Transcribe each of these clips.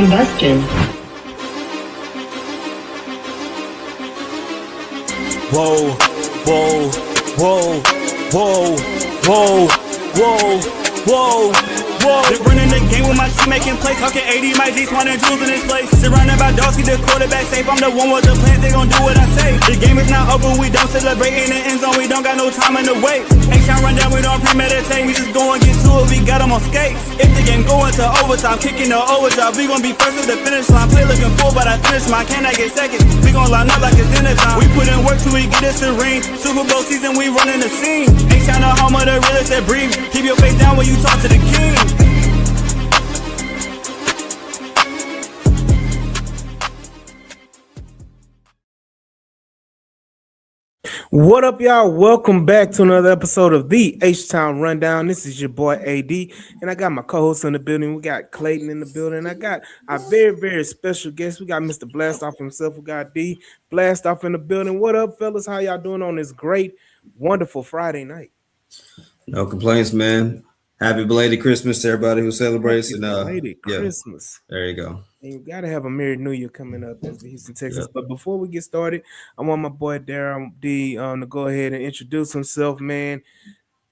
Combustion. Whoa, whoa, whoa, whoa, whoa, whoa, whoa, whoa. Just running the game with my team making plays. Talking 80, my G's, one and jewels in this place. Surrounded by dogs, keep the quarterback safe. I'm the one with the plans, they gon' do what I say. The game is not over, we don't celebrate in the end zone. We don't got no time in the wait. Ain't trying run down, we don't premeditate. We just go and get to it, we got them on skates. If the game going to overtime, kicking the overdrive, we gon' be first at the finish line. Play looking full, but I finish mine. Can I get second? We gon' line up like it's dinner time. We put in work till we get us a ring. Super Bowl season, we running the scene. Ain't tryna home of the realest that breathe. Keep your face down when you talk to the king. What up, y'all? Welcome back to another episode of the H-Town Rundown. This is your boy AD, and I got my co-host in the building. We got Clayton in the building. I got our very, very special guest. We got Mr. Blastoff himself. We got D Blastoff in the building. What up, fellas? How y'all doing on this great, wonderful Friday night? No complaints, man. Happy belated Christmas to everybody who celebrates. Happy belated Christmas. There you go. And you gotta have a Merry New Year coming up as the Houston Texans. But before we get started, I want my boy Darryl D to go ahead and introduce himself, man.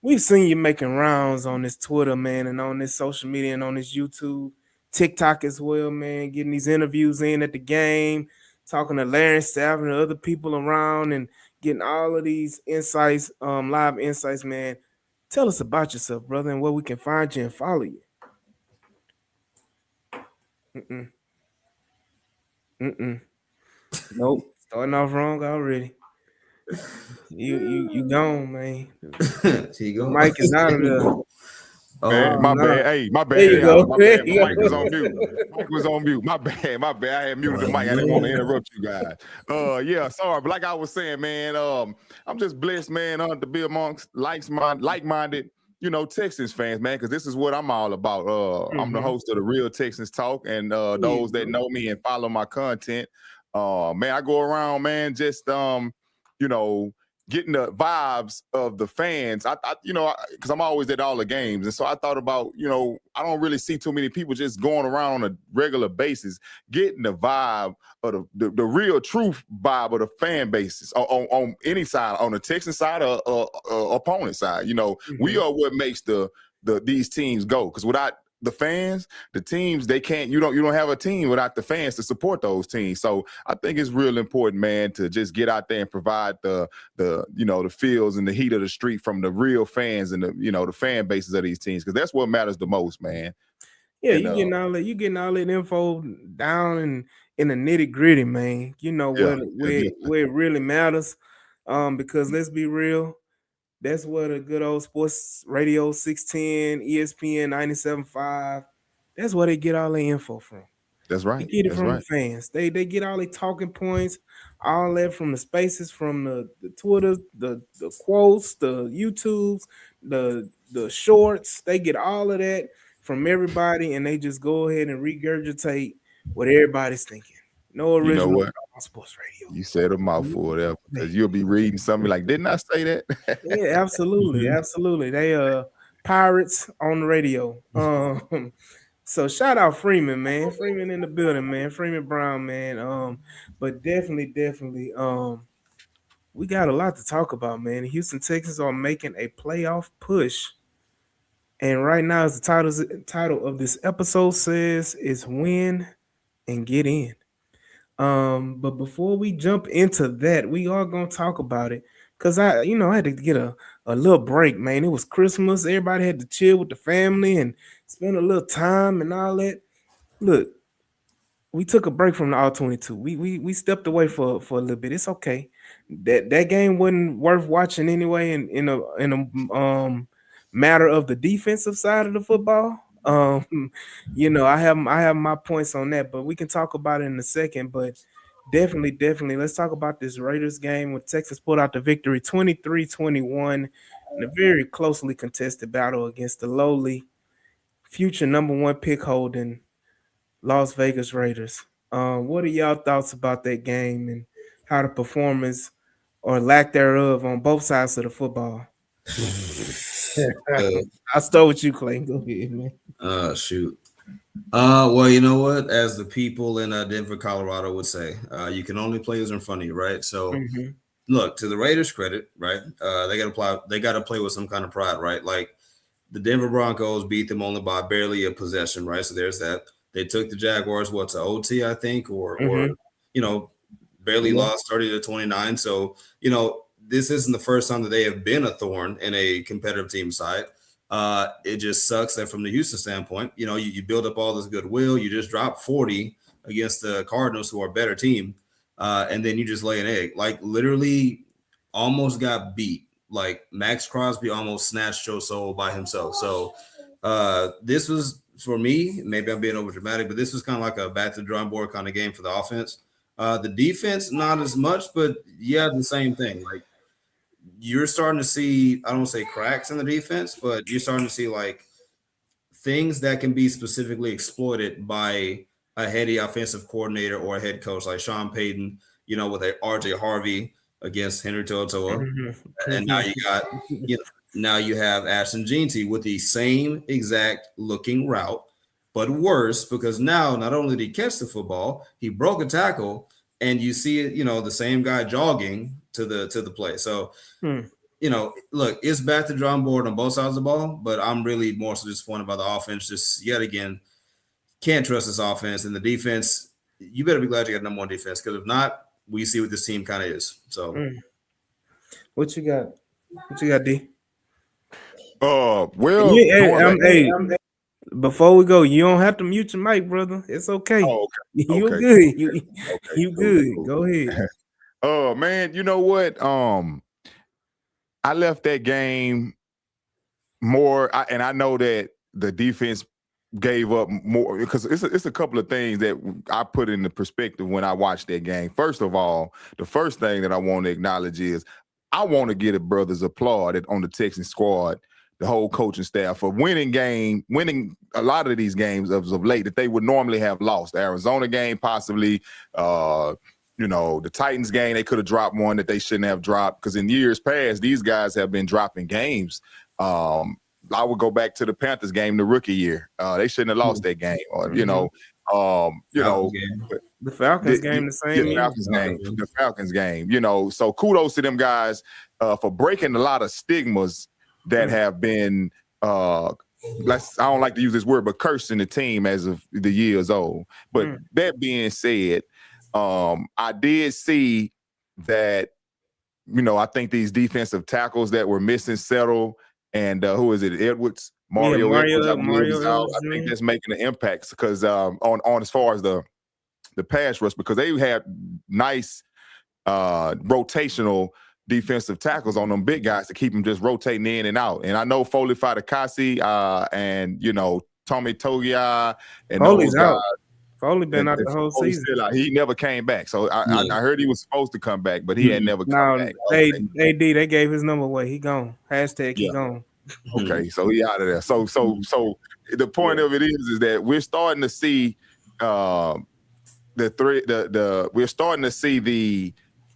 We've seen you making rounds on this Twitter, man, and on this social media and on this YouTube, TikTok as well, man. Getting these interviews in at the game, talking to Larry Staff and other people around, and getting all of these insights, live insights, man. Tell us about yourself, brother, and where we can find you and follow you. Nope. Starting off wrong already. You gone, man. Mike is out of there. Man, my bad. Hey, my bad. There you go. My bad. Mike was on mute. Mike was on mute. My bad. I had muted the mic. I didn't want to interrupt you guys. Yeah, sorry. But like I was saying, man, I'm just blessed, man, to be amongst like-minded, Texans fans, man, because this is what I'm all about. I'm the host of the Real Texans Talk, and those that know me and follow my content, man, I go around, man, just getting the vibes of the fans. Because I'm always at all the games, and so I thought about, I don't really see too many people just going around on a regular basis, getting the vibe of the real truth vibe of the fan bases on any side, on the Texan side or opponent side. We are what makes these teams go. Because without the fans, the teams, they can't. You don't have a team without the fans to support those teams. So I think it's real important, man, to just get out there and provide the feels and the heat of the street from the real fans and the fan bases of these teams, because that's what matters the most, man. Yeah, you getting all that info down in the nitty gritty, man. Where it really matters. Because let's be real. That's where the good old sports radio 610, ESPN 97.5, that's where they get all the info from. That's right. They get it from the fans. They get all the talking points, all that from the spaces, from the Twitter, the quotes, the YouTubes, the shorts. They get all of that from everybody, and they just go ahead and regurgitate what everybody's thinking. No original on sports radio. You said a mouthful there, because you'll be reading something like, didn't I say that? Yeah, absolutely. They pirates on the radio. So shout out Freeman, man. Freeman in the building, man. Freeman Brown, man. But definitely, we got a lot to talk about, man. The Houston Texans are making a playoff push. And right now, as the title of this episode says, is win and get in. But before we jump into that, we are gonna talk about it, because I had to get a little break, man. It was Christmas, everybody had to chill with the family and spend a little time and all that. Look, we took a break from the All-22. We stepped away for a little bit. It's okay. That game wasn't worth watching anyway. In a matter of the defensive side of the football. I have my points on that, but we can talk about it in a second. But definitely, let's talk about this Raiders game where Texas pulled out the victory 23-21 in a very closely contested battle against the lowly future number one pick holding Las Vegas Raiders. What are y'all thoughts about that game and how the performance or lack thereof on both sides of the football? I'll start with you, Clay. Go ahead, man. Shoot. Well, you know what? As the people in Denver, Colorado would say, you can only play who's in front of you, right? So, Mhm. look, to the Raiders' credit, right? They got to play with some kind of pride, right? Like the Denver Broncos beat them only by barely a possession, right? So there's that. They took the Jaguars what to OT, I think, or Mhm. you know, barely Yeah. lost 30-29. So this isn't the first time that they have been a thorn in a competitive team side. It just sucks that from the Houston standpoint, you build up all this goodwill. You just drop 40 against the Cardinals, who are a better team, and then you just lay an egg. Like literally, almost got beat. Like Max Crosby almost snatched your soul by himself. So this was for me. Maybe I'm being over dramatic, but this was kind of like a back to the drawing board kind of game for the offense. The defense, not as much, but yeah, the same thing. Like you're starting to see, I don't say cracks in the defense, but you're starting to see like things that can be specifically exploited by a heady offensive coordinator or a head coach like Sean Payton, with a RJ Harvey against Henry To'oTo'o. And now you got, you know, now you have Ashton Jeanty with the same exact looking route, but worse because now not only did he catch the football, he broke a tackle, and you see it, the same guy jogging to the play. So Hmm. look, it's back to drawing board on both sides of the ball, but I'm really more so disappointed by the offense. Just yet again, can't trust this offense and the defense. You better be glad you got number one defense, because if not, we see what this team kind of is. So Hmm. What you got? What you got, D? Well, Yeah, going back. hey, before we go, you don't have to mute your mic, brother. It's okay. Oh, You okay, good. You okay, you cool, good. cool. Go ahead. Oh man, you know what? I left that game more, and I know that the defense gave up more because it's a couple of things that I put into perspective when I watched that game. First of all, the first thing that I want to acknowledge is I want to get a brother's applaud on the Texans squad, the whole coaching staff for winning a lot of these games of late that they would normally have lost. The Arizona game, possibly, the Titans game, they could have dropped one that they shouldn't have dropped because in years past, these guys have been dropping games. I would go back to the Panthers game the rookie year. They shouldn't have lost that game, or Falcons game. The Falcons game the yeah, same year. The Falcons game. So kudos to them guys for breaking a lot of stigmas that have been. I don't like to use this word, but cursing the team as of the years old. But that being said, I did see that. I think these defensive tackles that were missing settle. And who is it? Edwards, Mario Edwards, I believe is out. Edwards I think Jr. that's making an impact because on as far as the pass rush, because they had nice rotational defensive tackles on them big guys to keep them just rotating in and out. And I know Foley Fatukasi and Tommy Togia and Foley's those guys. out. Foley been out the whole Foley's season. still out. He never came back. So I heard he was supposed to come back, but he had never come Now, back. AD, they gave his number away. He gone. Hashtag he Yeah. gone. Okay, so he out of there. So the point of it is that we're starting to see we're starting to see the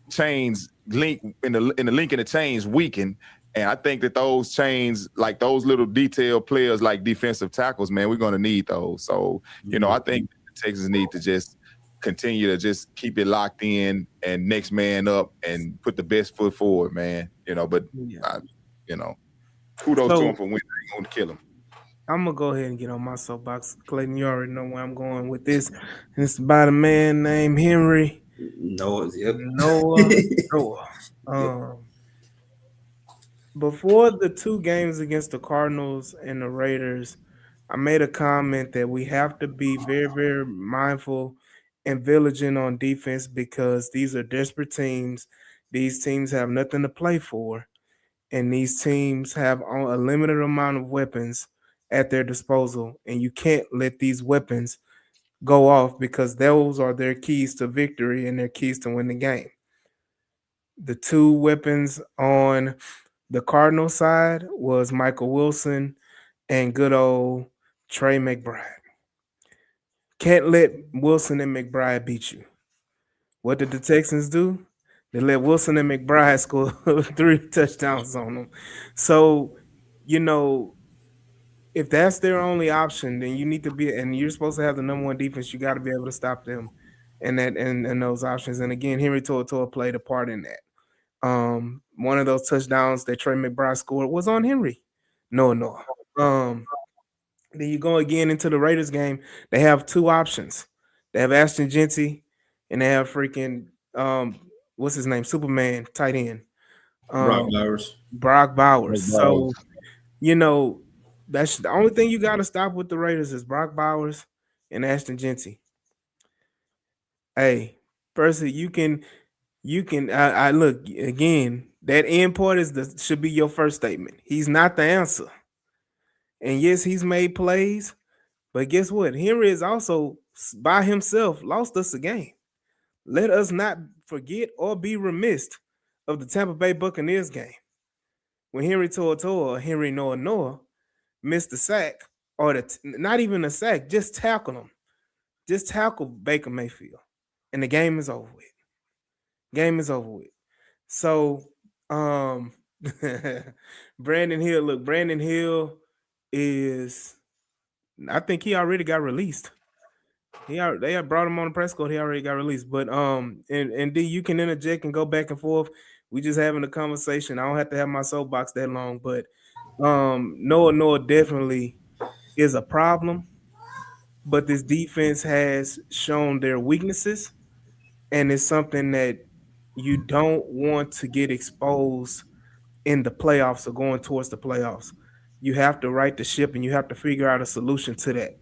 chains link in the link in the chains weaken. And I think that those chains, like those little detail players like defensive tackles, man, we're gonna need those. So, I think the Texans need to just continue to just keep it locked in and next man up and put the best foot forward, man. But kudos to him for winning. I ain't gonna kill him. I'm gonna go ahead and get on my soapbox. Clayton, you already know where I'm going with this. It's about a man named Henry Yep. Noah. Before the two games against the Cardinals and the Raiders, I made a comment that we have to be very, very mindful and vigilant on defense because these are desperate teams. These teams have nothing to play for, and these teams have a limited amount of weapons at their disposal, and you can't let these weapons go off because those are their keys to victory and their keys to win the game. The two weapons on the Cardinal side was Michael Wilson and good old Trey McBride. Can't let Wilson and McBride beat you. What did the Texans do? They let Wilson and McBride score 3 touchdowns on them. So, you know, if that's their only option, then you need to be, and you're supposed to have the number one defense. You got to be able to stop them, and those options. And again, Henry To'oTo'o played a part in that. One of those touchdowns that Trey McBride scored was on Henry. No. Then you go again into the Raiders game. They have two options. They have Ashton Genty, and they have freaking what's his name, Superman tight end, Brock um, Bowers. Brock Bowers. Bowers. So that's the only thing you got to stop with the Raiders is Brock Bowers and Ashton Genty. Hey, Percy, you can. I look again. That end part should be your first statement. He's not the answer. And yes, he's made plays, but guess what? Henry is also by himself lost us a game. Let us not forget or be remiss of the Tampa Bay Buccaneers game when Henry To'oTo'o or Henry Noah missed the sack, or not even a sack, just tackle him, just tackle Baker Mayfield, and the game is over with. Game is over with. So, Brandon Hill is, I think he already got released. They had brought him on the press court. He already got released. But and D, you can interject and go back and forth. We just having a conversation. I don't have to have my soapbox that long, but Noah definitely is a problem. But this defense has shown their weaknesses, and it's something that you don't want to get exposed in the playoffs or going towards the playoffs. You have to right the ship, and you have to figure out a solution to that.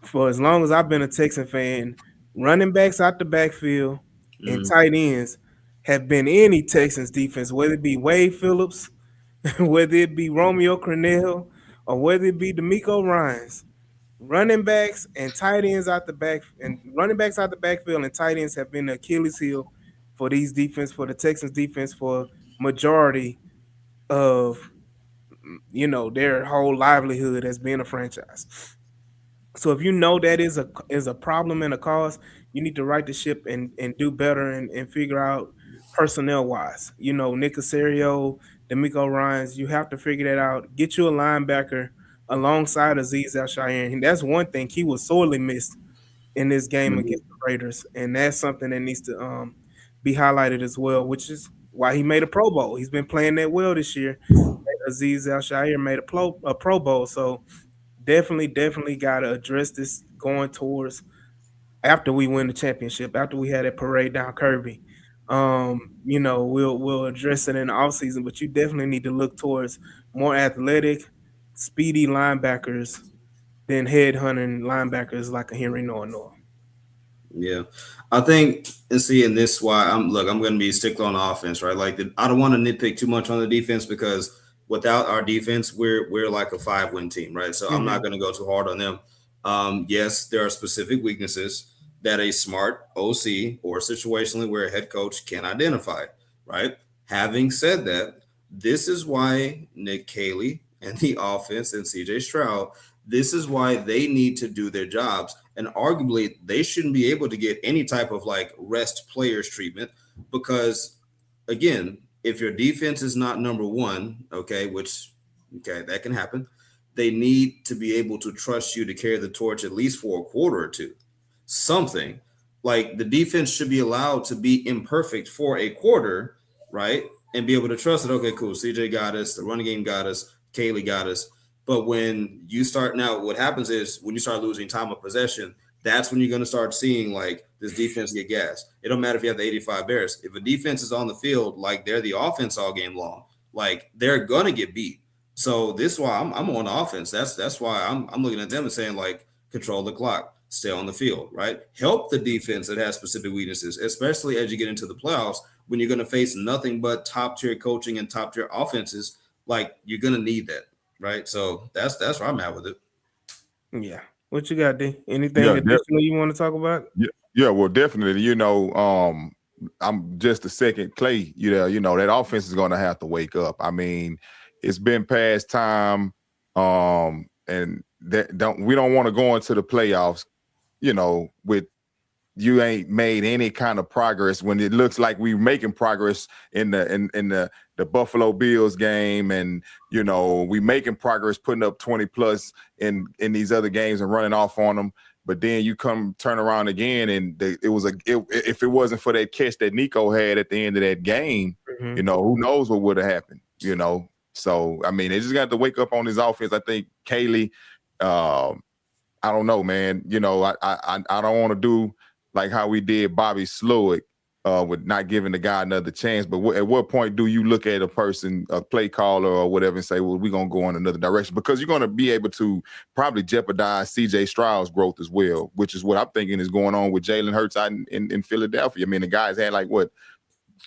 For as long as I've been a Texan fan, running backs out the backfield and tight ends have been any Texans defense, whether it be Wade Phillips, whether it be Romeo Crennel, or whether it be D'Amico Ryans. Running backs and tight ends out the back, and running backs out the backfield and tight ends have been the Achilles heel for these defense, for the Texans defense, for majority of their whole livelihood as being a franchise. So if you know that is a problem and a cause, you need to right the ship and do better and figure out personnel wise. Nick Casario, D'Amico Ryans, you have to figure that out. Get you a linebacker alongside Azeez Al-Shaair. And that's one thing he was sorely missed in this game against the Raiders, and that's something that needs to be highlighted as well, which is why he made a Pro Bowl. He's been playing that well this year. Azeez Al-Shaair made a Pro Bowl, so definitely got to address this going towards after we win the championship, after we had that parade down Kirby. We'll address it in the offseason, but you definitely need to look towards more athletic, speedy linebackers than headhunting linebackers like a Henry Noah. Yeah, I think, and see, and this is why I'm going to be stickler on the offense, right? Like, I don't want to nitpick too much on the defense because without our defense, we're like a 5-win team, right? So I'm not going to go too hard on them. Yes, there are specific weaknesses that a smart OC or situationally where a head coach can identify, right? Having said that, this is why Nick Caley and the offense and CJ Stroud, this is why they need to do their jobs. And arguably, they shouldn't be able to get any type of like rest players treatment because, again, if your defense is not number one, okay, that can happen. They need to be able to trust you to carry the torch at least for a quarter or two. Something like the defense should be allowed to be imperfect for a quarter, right? And be able to trust it. Okay, cool. CJ got us. The running game got us. Kaylee got us. But when you start now, what happens is when you start losing time of possession, that's when you're going to start seeing like this defense get gas. It don't matter if you have the 85 Bears. If a defense is on the field, like they're the offense all game long, like they're going to get beat. So this is why I'm on offense. That's why I'm looking at them and saying like control the clock, stay on the field, right? Help the defense that has specific weaknesses, especially as you get into the playoffs when you're going to face nothing but top tier coaching and top tier offenses. Like you're going to need that. Right, so that's where I'm at with it. Yeah, what you got, D? Anything additional you want to talk about? Yeah, well, definitely. I'm just a second Clay. That offense is going to have to wake up. I mean, it's been past time, and we don't want to go into the playoffs, with you ain't made any kind of progress when it looks like we're making progress in the the Buffalo Bills game, and we making progress, putting up 20 plus in these other games and running off on them. But then you turn around again, and if it wasn't for that catch that Nico had at the end of that game, who knows what would have happened, So, I mean, they just got to wake up on this offense. I think Kaylee, I don't know, man. I don't want to do like how we did Bobby Slowick with not giving the guy another chance. But at what point do you look at a person, a play caller or whatever, and say, well, we're going to go in another direction? Because you're going to be able to probably jeopardize C.J. Stroud's growth as well, which is what I'm thinking is going on with Jalen Hurts out in Philadelphia. I mean, the guys had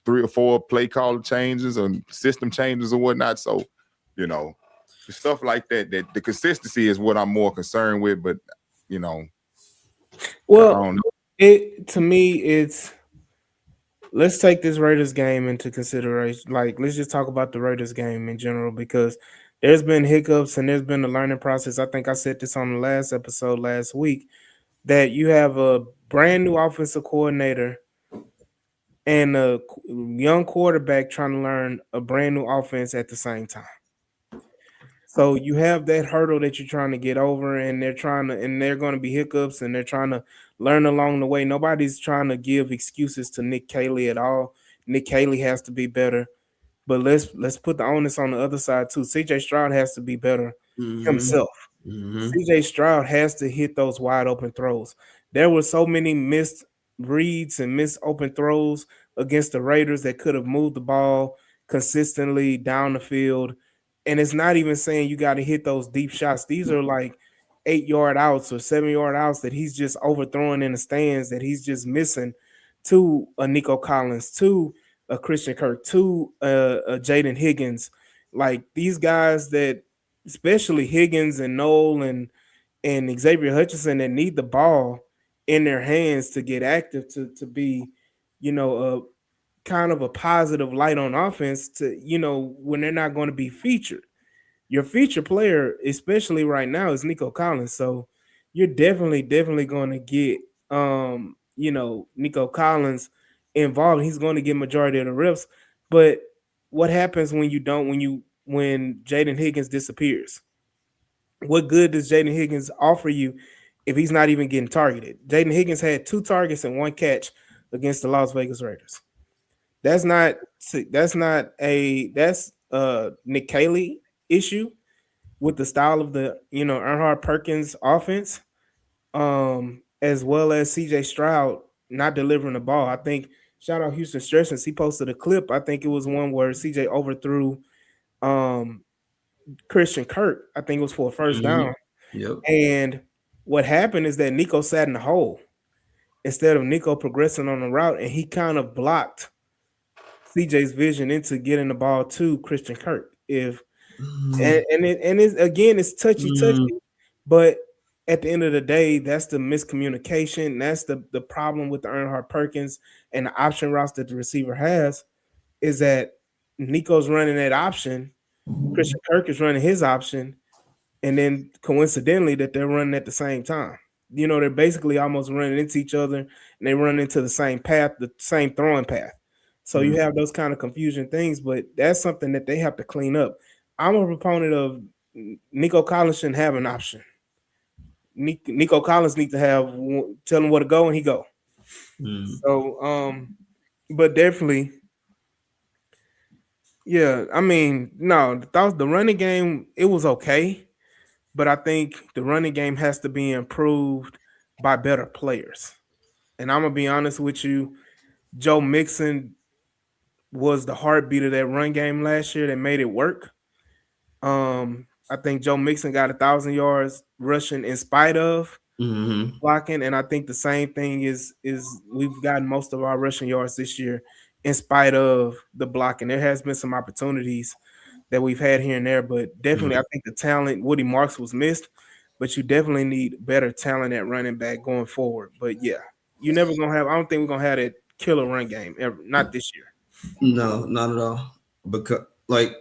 3 or 4 play caller changes and system changes or whatnot. So, stuff like that, the consistency is what I'm more concerned with. But, well, to me, it's, let's take this Raiders game into consideration. Let's just talk about the Raiders game in general, because there's been hiccups and there's been a learning process. I think I said this on the last episode last week, that you have a brand new offensive coordinator and a young quarterback trying to learn a brand new offense at the same time. So you have that hurdle that you're trying to get over, and they're going to be hiccups, and they're trying to learn along the way. Nobody's trying to give excuses to Nick Caley at all. Nick Caley has to be better, but let's put the onus on the other side too. CJ Stroud has to be better himself. CJ Stroud has to hit those wide open throws. There were so many missed reads and missed open throws against the Raiders that could have moved the ball consistently down the field. And it's not even saying you got to hit those deep shots. These are 8-yard outs or 7-yard outs that he's just overthrowing in the stands, that he's just missing to a Nico Collins, to a Christian Kirk, to a Jaden Higgins. These guys that, especially Higgins and Noel and Xavier Hutchinson, that need the ball in their hands to get active, to be, a kind of a positive light on offense, to, when they're not going to be featured. Your feature player, especially right now, is Nico Collins. So you're definitely going to get, Nico Collins involved. He's going to get majority of the reps. But what happens when Jaden Higgins disappears? What good does Jaden Higgins offer you if he's not even getting targeted? Jaden Higgins had 2 targets and 1 catch against the Las Vegas Raiders. That's Nick Caley issue with the style of the Earnhardt Perkins offense, as well as CJ Stroud not delivering the ball. I think, shout out Houston Stretchers, he posted a clip. I think it was one where CJ overthrew Christian Kirk. I think it was for a first down. Yep. And what happened is that Nico sat in the hole instead of Nico progressing on the route, and he kind of blocked CJ's vision into getting the ball to Christian Kirk. It's touchy, but at the end of the day, that's the miscommunication. That's the problem with the Earnhardt Perkins and the option routes that the receiver has, is that Nico's running that option, Christian Kirk is running his option, and then coincidentally that they're running at the same time. They're basically almost running into each other, and they run into the same path, the same throwing path. So you have those kind of confusion things, but that's something that they have to clean up. I'm a proponent of Nico Collins shouldn't have an option. Nico Collins needs to tell him where to go, and he go. So, but definitely, yeah. I mean, no, the running game, it was okay, but I think the running game has to be improved by better players. And I'm gonna be honest with you, Joe Mixon was the heartbeat of that run game last year that made it work. I think Joe Mixon got 1,000 yards rushing in spite of blocking, and I think the same thing is we've gotten most of our rushing yards this year in spite of the blocking. There has been some opportunities that we've had here and there, but definitely I think the talent, Woody Marks was missed, but you definitely need better talent at running back going forward. But yeah, I don't think we're gonna have that killer run game ever, not this year. No, not at all. Because I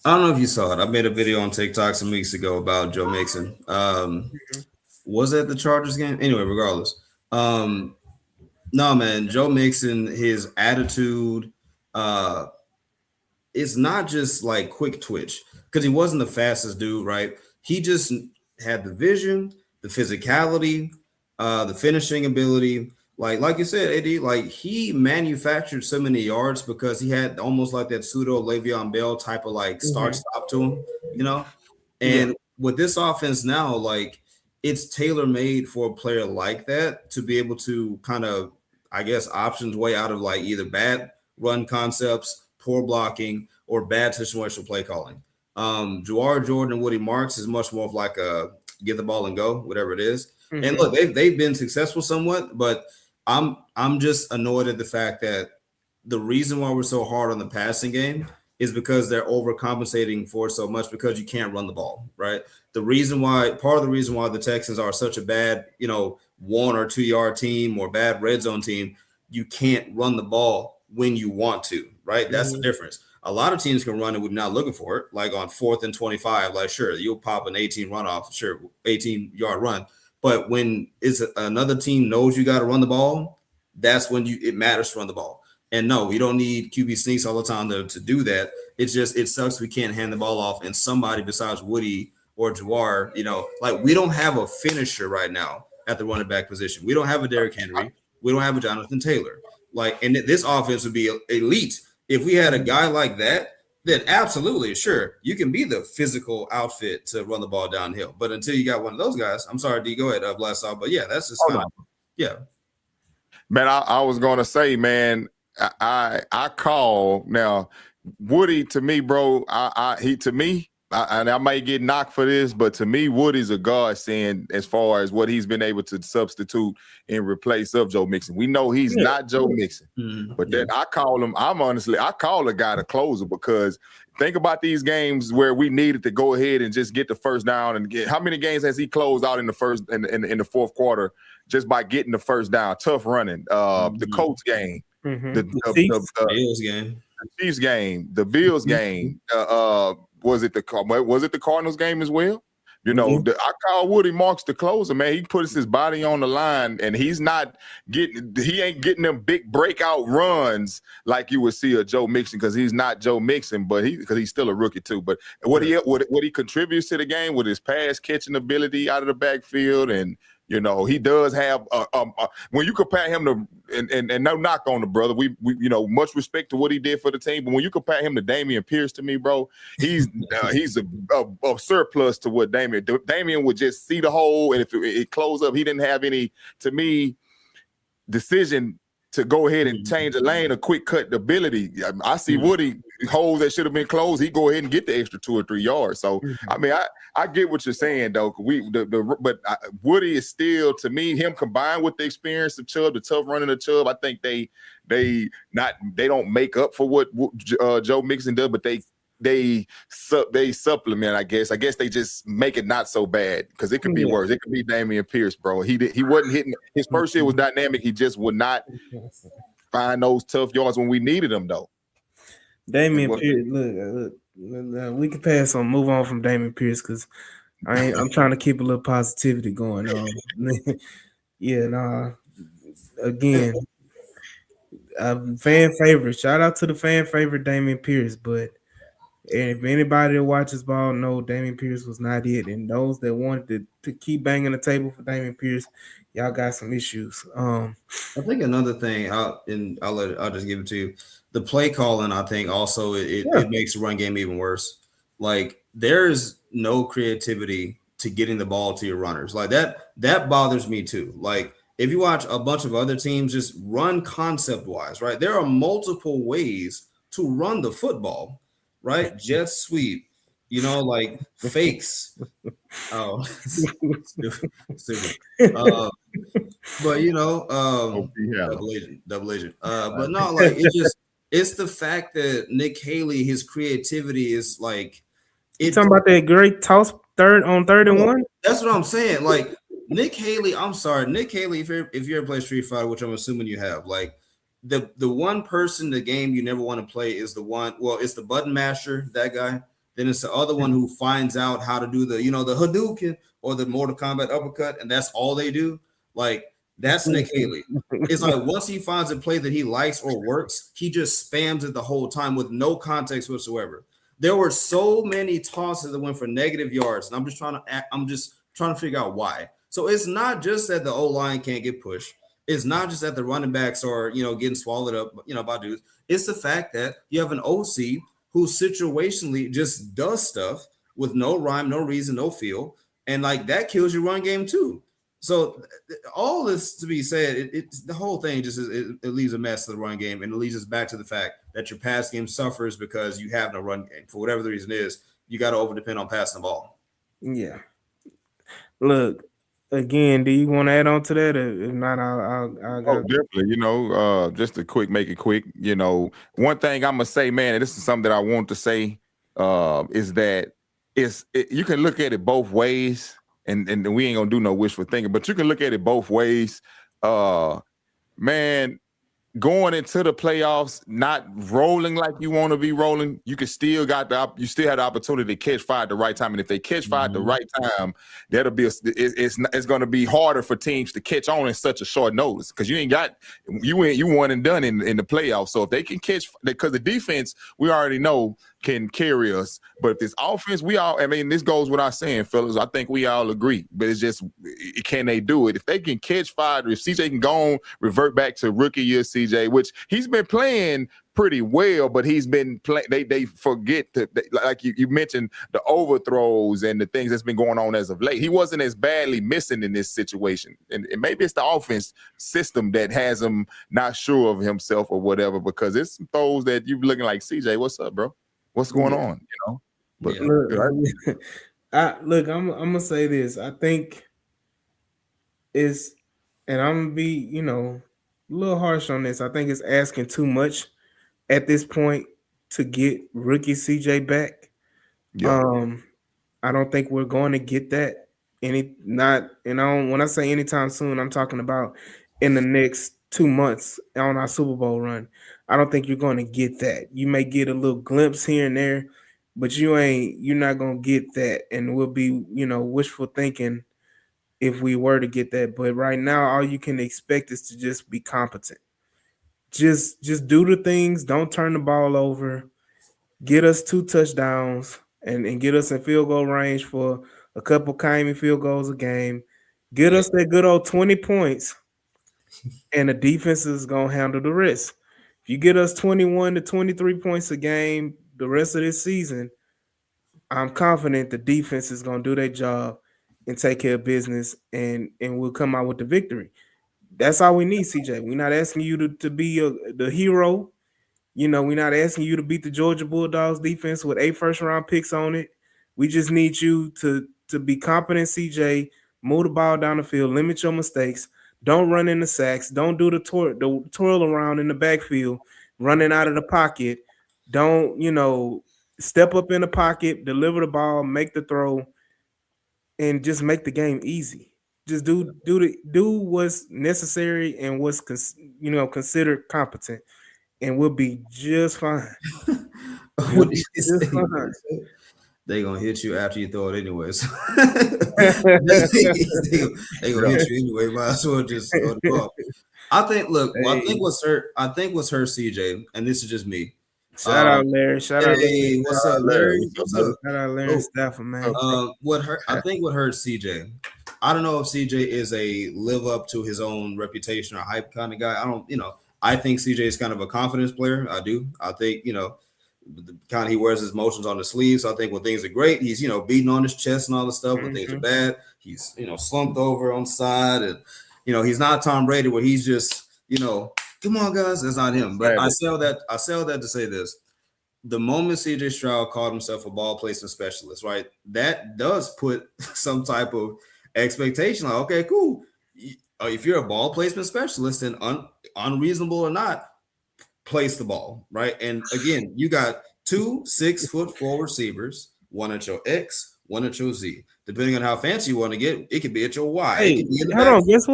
don't know if you saw it. I made a video on TikTok some weeks ago about Joe Mixon. Was it the Chargers game? Anyway, regardless. No, man, Joe Mixon, his attitude, it's not just like quick twitch because he wasn't the fastest dude, right? He just had the vision, the physicality, the finishing ability. Like you said, AD, like he manufactured so many yards because he had almost like that pseudo Le'Veon Bell type of like start stop to him, you know. And with this offense now, like it's tailor made for a player like that to be able to kind of, I guess, options way out of like either bad run concepts, poor blocking, or bad situational play calling. Jawar Jordan and Woody Marks is much more of like a get the ball and go, whatever it is. And look, they've been successful somewhat, but I'm just annoyed at the fact that the reason why we're so hard on the passing game is because they're overcompensating for so much because you can't run the ball, right? Part of the reason why the Texans are such a bad, 1 or 2 yard team or bad red zone team, you can't run the ball when you want to, right? That's the difference. A lot of teams can run it when you're not looking for it, like on 4th and 25, like sure, you'll pop an 18 runoff, sure, 18-yard run. But when it's another team knows you got to run the ball, that's when it matters to run the ball. And no, you don't need QB sneaks all the time to do that. It's just it sucks we can't hand the ball off, and somebody besides Woody or Jawar, like we don't have a finisher right now at the running back position. We don't have a Derrick Henry. We don't have a Jonathan Taylor. And this offense would be elite if we had a guy like that. Then absolutely, sure, you can be the physical outfit to run the ball downhill. But until you got one of those guys, I'm sorry, D, go ahead, blast off. But yeah, that's just yeah. Man, I was gonna say, man, I call now Woody to me, bro. And I might get knocked for this, but to me, Woody's a godsend as far as what he's been able to substitute in replace of Joe Mixon. We know he's not Joe Mixon, but then I call him. I call a guy the closer because think about these games where we needed to go ahead and just get the first down and get. How many games has he closed out in the first in the fourth quarter just by getting the first down? Tough running. The Colts game, the Bills game, the Chiefs game, the Bills game. Was it the Cardinals game as well? I call Woody Marks the closer, man. He puts his body on the line, and he ain't getting them big breakout runs like you would see a Joe Mixon because he's not Joe Mixon, but because he's still a rookie too. But what he contributes to the game with his pass catching ability out of the backfield, and he does have when you compare him to and no knock on the brother, we much respect to what he did for the team, but when you compare him to Dameon Pierce, to me, bro, he's a surplus to what Dameon would just see the hole, and if it closed up, he didn't have any, to me, decision to go ahead and change the lane or quick cut the ability. I see Woody holes that should have been closed. He go ahead and get the extra 2 or 3 yards. So I mean, I get what you're saying though. But Woody is still, to me, him combined with the experience of Chubb, the tough running of Chubb. I think they don't make up for what Joe Mixon does, but they supplement. I guess they just make it not so bad because it could be worse. It could be Dameon Pierce, bro. He wasn't hitting. His first year was dynamic. He just would not find those tough yards when we needed them, though. Dameon Pierce, look, we can pass on, move on from Dameon Pierce because I'm trying to keep a little positivity going on. Again, fan favorite. Shout out to the fan favorite Dameon Pierce, but. And if anybody that watches ball know Dameon Pierce was not it, and those that wanted to keep banging the table for Dameon Pierce, y'all got some issues. I think another thing, I'll just give it to you. The play calling, I think, also it makes the run game even worse. Like there's no creativity to getting the ball to your runners. Like that bothers me too. Like if you watch a bunch of other teams just run concept wise, right? There are multiple ways to run the football. Right, jet sweep, like fakes. Oh, stupid. But double agent. But no, like it's the fact that Nick Haley, his creativity is like. You talking about that great toss third and 1? That's what I'm saying. Like Nick Haley, I'm sorry, Nick Haley. If you ever play Street Fighter, which I'm assuming you have, like. The one person in the game you never want to play is it's the button masher, that guy. Then it's the other one who finds out how to do the Hadouken or the Mortal Kombat uppercut, and that's all they do. Like That's Nick Haley. It's like once he finds a play that he likes or works, he just spams it the whole time with no context whatsoever. There were so many tosses that went for negative yards, and I'm just trying to figure out why. So it's not just that the O-line can't get pushed. It's not just that the running backs are, getting swallowed up, by dudes. It's the fact that you have an OC who situationally just does stuff with no rhyme, no reason, no feel, and like that kills your run game too. So all this to be said, it's the whole thing just it leaves a mess to the run game, and it leads us back to the fact that your pass game suffers because you have no run game. For whatever the reason is, you got to over depend on passing the ball. Yeah. Look, again, do you want to add on to that? If not, I'll definitely. Just to make it quick. One thing I'm gonna say, man, and this is something that I want to say, is that you can look at it both ways. And we ain't gonna do no wishful thinking, but you can look at it both ways. Man, going into the playoffs, not rolling like you want to be rolling, you still have the opportunity to catch fire at the right time. And if they catch fire at the right time, it's going to be harder for teams to catch on in such a short notice because you one and done in the playoffs. So if they can catch, because the defense we already know can carry us, but if this offense, this goes without saying, fellas, I think we all agree, but it's just, can they do it? If they can catch fire, if CJ can go on, revert back to rookie year CJ, which he's been playing pretty well, but he's been they forget to, like you mentioned, the overthrows and the things that's been going on as of late. He wasn't as badly missing in this situation, and maybe it's the offense system that has him not sure of himself or whatever, because it's some throws that you're looking like, CJ, what's up, bro? What's going on? But look, I'm gonna say this. I think it's, and I'm gonna be, a little harsh on this. I think it's asking too much at this point to get rookie CJ back. Yeah. I don't think we're going to get that when I say anytime soon, I'm talking about in the next 2 months on our Super Bowl run. I don't think you're going to get that. You may get a little glimpse here and there, but you're not going to get that. And we'll be, wishful thinking if we were to get that. But right now, all you can expect is to just be competent. Just do the things. Don't turn the ball over. Get us 2 touchdowns and get us in field goal range for a couple Kaimi field goals a game. Get us that good old 20 points, and the defense is going to handle the rest. If you get us 21 to 23 points a game the rest of this season, I'm confident the defense is going to do their job and take care of business, and we'll come out with the victory. That's all we need, CJ. We're not asking you to be the hero. We're not asking you to beat the Georgia Bulldogs defense with 8 first-round picks on it. We just need you to be competent, CJ. Move the ball down the field. Limit your mistakes. Don't run into sacks. Don't do the twirl around in the backfield, running out of the pocket. Don't, step up in the pocket, deliver the ball, make the throw, and just make the game easy. Just do what's necessary and what's considered competent, and we'll be just fine. We'll be just fine. They gonna hit you after you throw it anyways. they gonna hit you anyway. Might as well just throw the ball. I think what's hurt CJ, and this is just me. Shout out Larry. Shout out Larry. What's up, Larry? What's up? Shout out Larry Stafford, man. I think what hurt CJ. I don't know if CJ is a live up to his own reputation or hype kind of guy. I think CJ is kind of a confidence player. I do. I think, the kind of he wears his emotions on his sleeve. So I think when things are great, he's, beating on his chest and all the stuff. When things are bad, he's, slumped over on the side. And, he's not Tom Brady where he's just, come on, guys. That's not him. But I say all that to say this. The moment CJ Stroud called himself a ball placement specialist, right? That does put some type of expectation. Like, okay, cool. If you're a ball placement specialist, and unreasonable or not, place the ball, right? And again, you got 2 6'4" receivers, one at your X, one at your Z. Depending on how fancy you want to get, it could be at your Y. Hey, hold on. Guess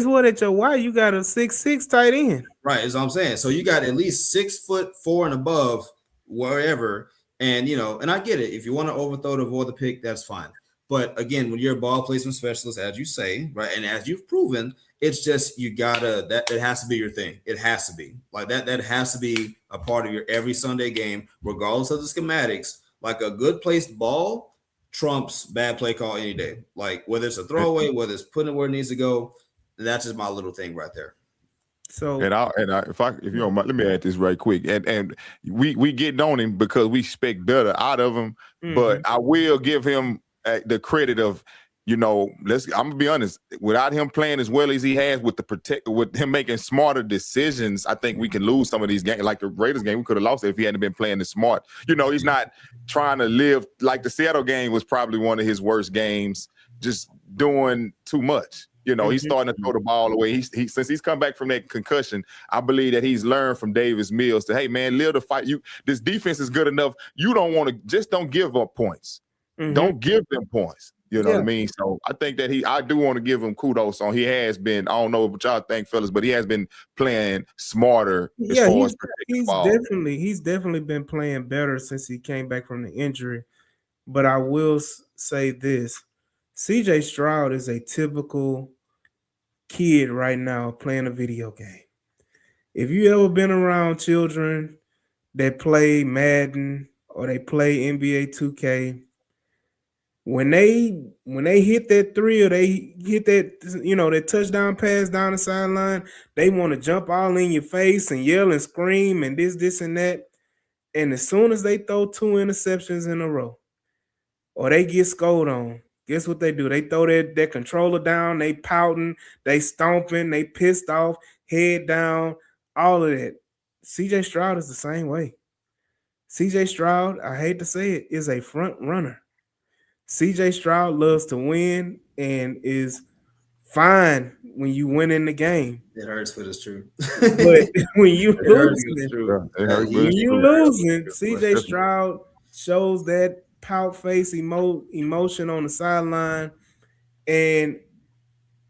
what? At your Y, you got a 6'6" tight end. Right, is what I'm saying. So you got at least 6'4" and above, wherever. And and I get it. If you want to overthrow to avoid the pick, that's fine. But again, when you're a ball placement specialist, as you say, right, and as you've proven, It's just you gotta that it has to be your thing. It has to be like that. That has to be a part of your every Sunday game, regardless of the schematics. Like a good placed ball trumps bad play call any day. Like whether it's a throwaway, whether it's putting it where it needs to go. That's just my little thing right there. So If you don't mind, let me add this right quick. And we getting on him because we expect better out of him. But I will give him the credit of, I'm gonna be honest. Without him playing as well as he has with him making smarter decisions, I think we can lose some of these games. Like the Raiders game, we could have lost it if he hadn't been playing as smart. He's not trying to live like the Seattle game was probably one of his worst games. Just doing too much. He's starting to throw the ball away. He since he's come back from that concussion, I believe that he's learned from Davis Mills to, hey man, live the fight. This defense is good enough. You don't want to don't give up points. Don't give them points. You know what I mean? So I think that I do want to give him kudos on. He has been, I don't know what y'all think, fellas, but he has been playing smarter as far as protecting the ball. He's definitely been playing better since he came back from the injury. But I will say this: CJ Stroud is a typical kid right now playing a video game. If you ever been around children that play Madden or they play NBA 2K, when they hit that three or they hit that that touchdown pass down the sideline, they want to jump all in your face and yell and scream and this and that. And as soon as they throw 2 interceptions in a row or they get scored on, guess what they do? They throw that controller down, they pouting, they stomping, they pissed off, head down, all of that. CJ Stroud is the same way. CJ Stroud, I hate to say it, is a front runner. CJ Stroud loves to win and is fine when you win in the game. It hurts, but it's true. But when you losing, CJ Stroud shows that pout face emotion on the sideline. And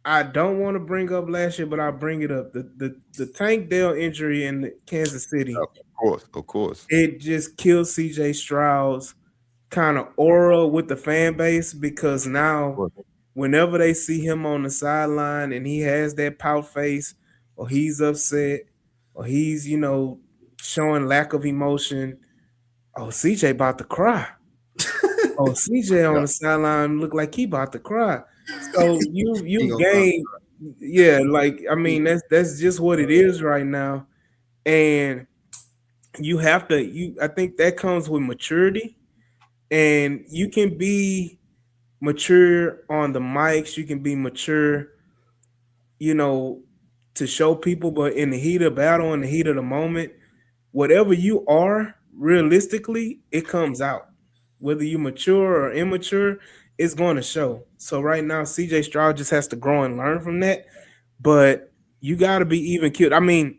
I don't want to bring up last year, but I'll bring it up. The Tank Dell injury in Kansas City. Of course. It just killed CJ Stroud's kind of aura with the fan base, because now whenever they see him on the sideline and he has that pout face or he's upset or he's, showing lack of emotion, oh, CJ about to cry. Oh, CJ on the sideline look like he about to cry. So you gain, that's just what it is right now. And you have to, I think that comes with maturity. And you can be mature on the mics, you can be mature, to show people, but in the heat of battle, in the heat of the moment, whatever you are, realistically, it comes out. Whether you mature or immature, it's going to show. So right now, CJ Stroud just has to grow and learn from that. But you got to be even killed. I mean,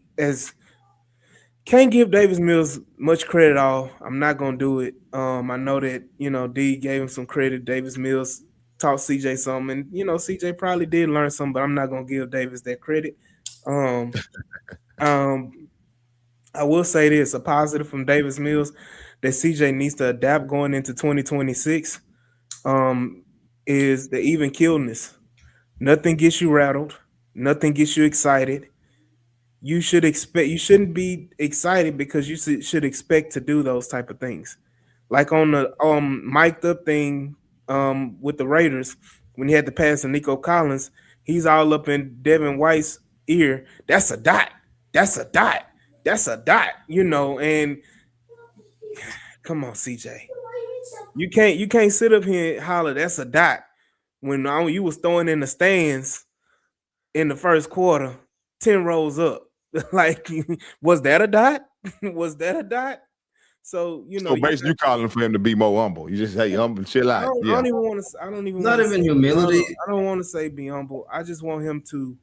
can't give Davis Mills much credit at all. I'm not gonna do it. I know that D gave him some credit. Davis Mills taught CJ something, and CJ probably did learn something, but I'm not gonna give Davis that credit. I will say this: a positive from Davis Mills that CJ needs to adapt going into 2026 is the even killedness. Nothing gets you rattled. Nothing gets you excited. You shouldn't be excited because you should expect to do those type of things. Like on the mic'd up thing with the Raiders, when he had to pass to Nico Collins, he's all up in Devin White's ear. That's a dot. That's a dot. That's a dot. And come on, CJ. You can't sit up here and holler, that's a dot, when you was throwing in the stands in the first quarter, 10 rows up. Like, was that a dot? Was that a dot? So basically, you calling for him to be more humble. You just say humble, chill out. I don't even want to. I don't even. Not even humility. I don't want to say be humble. I just want him to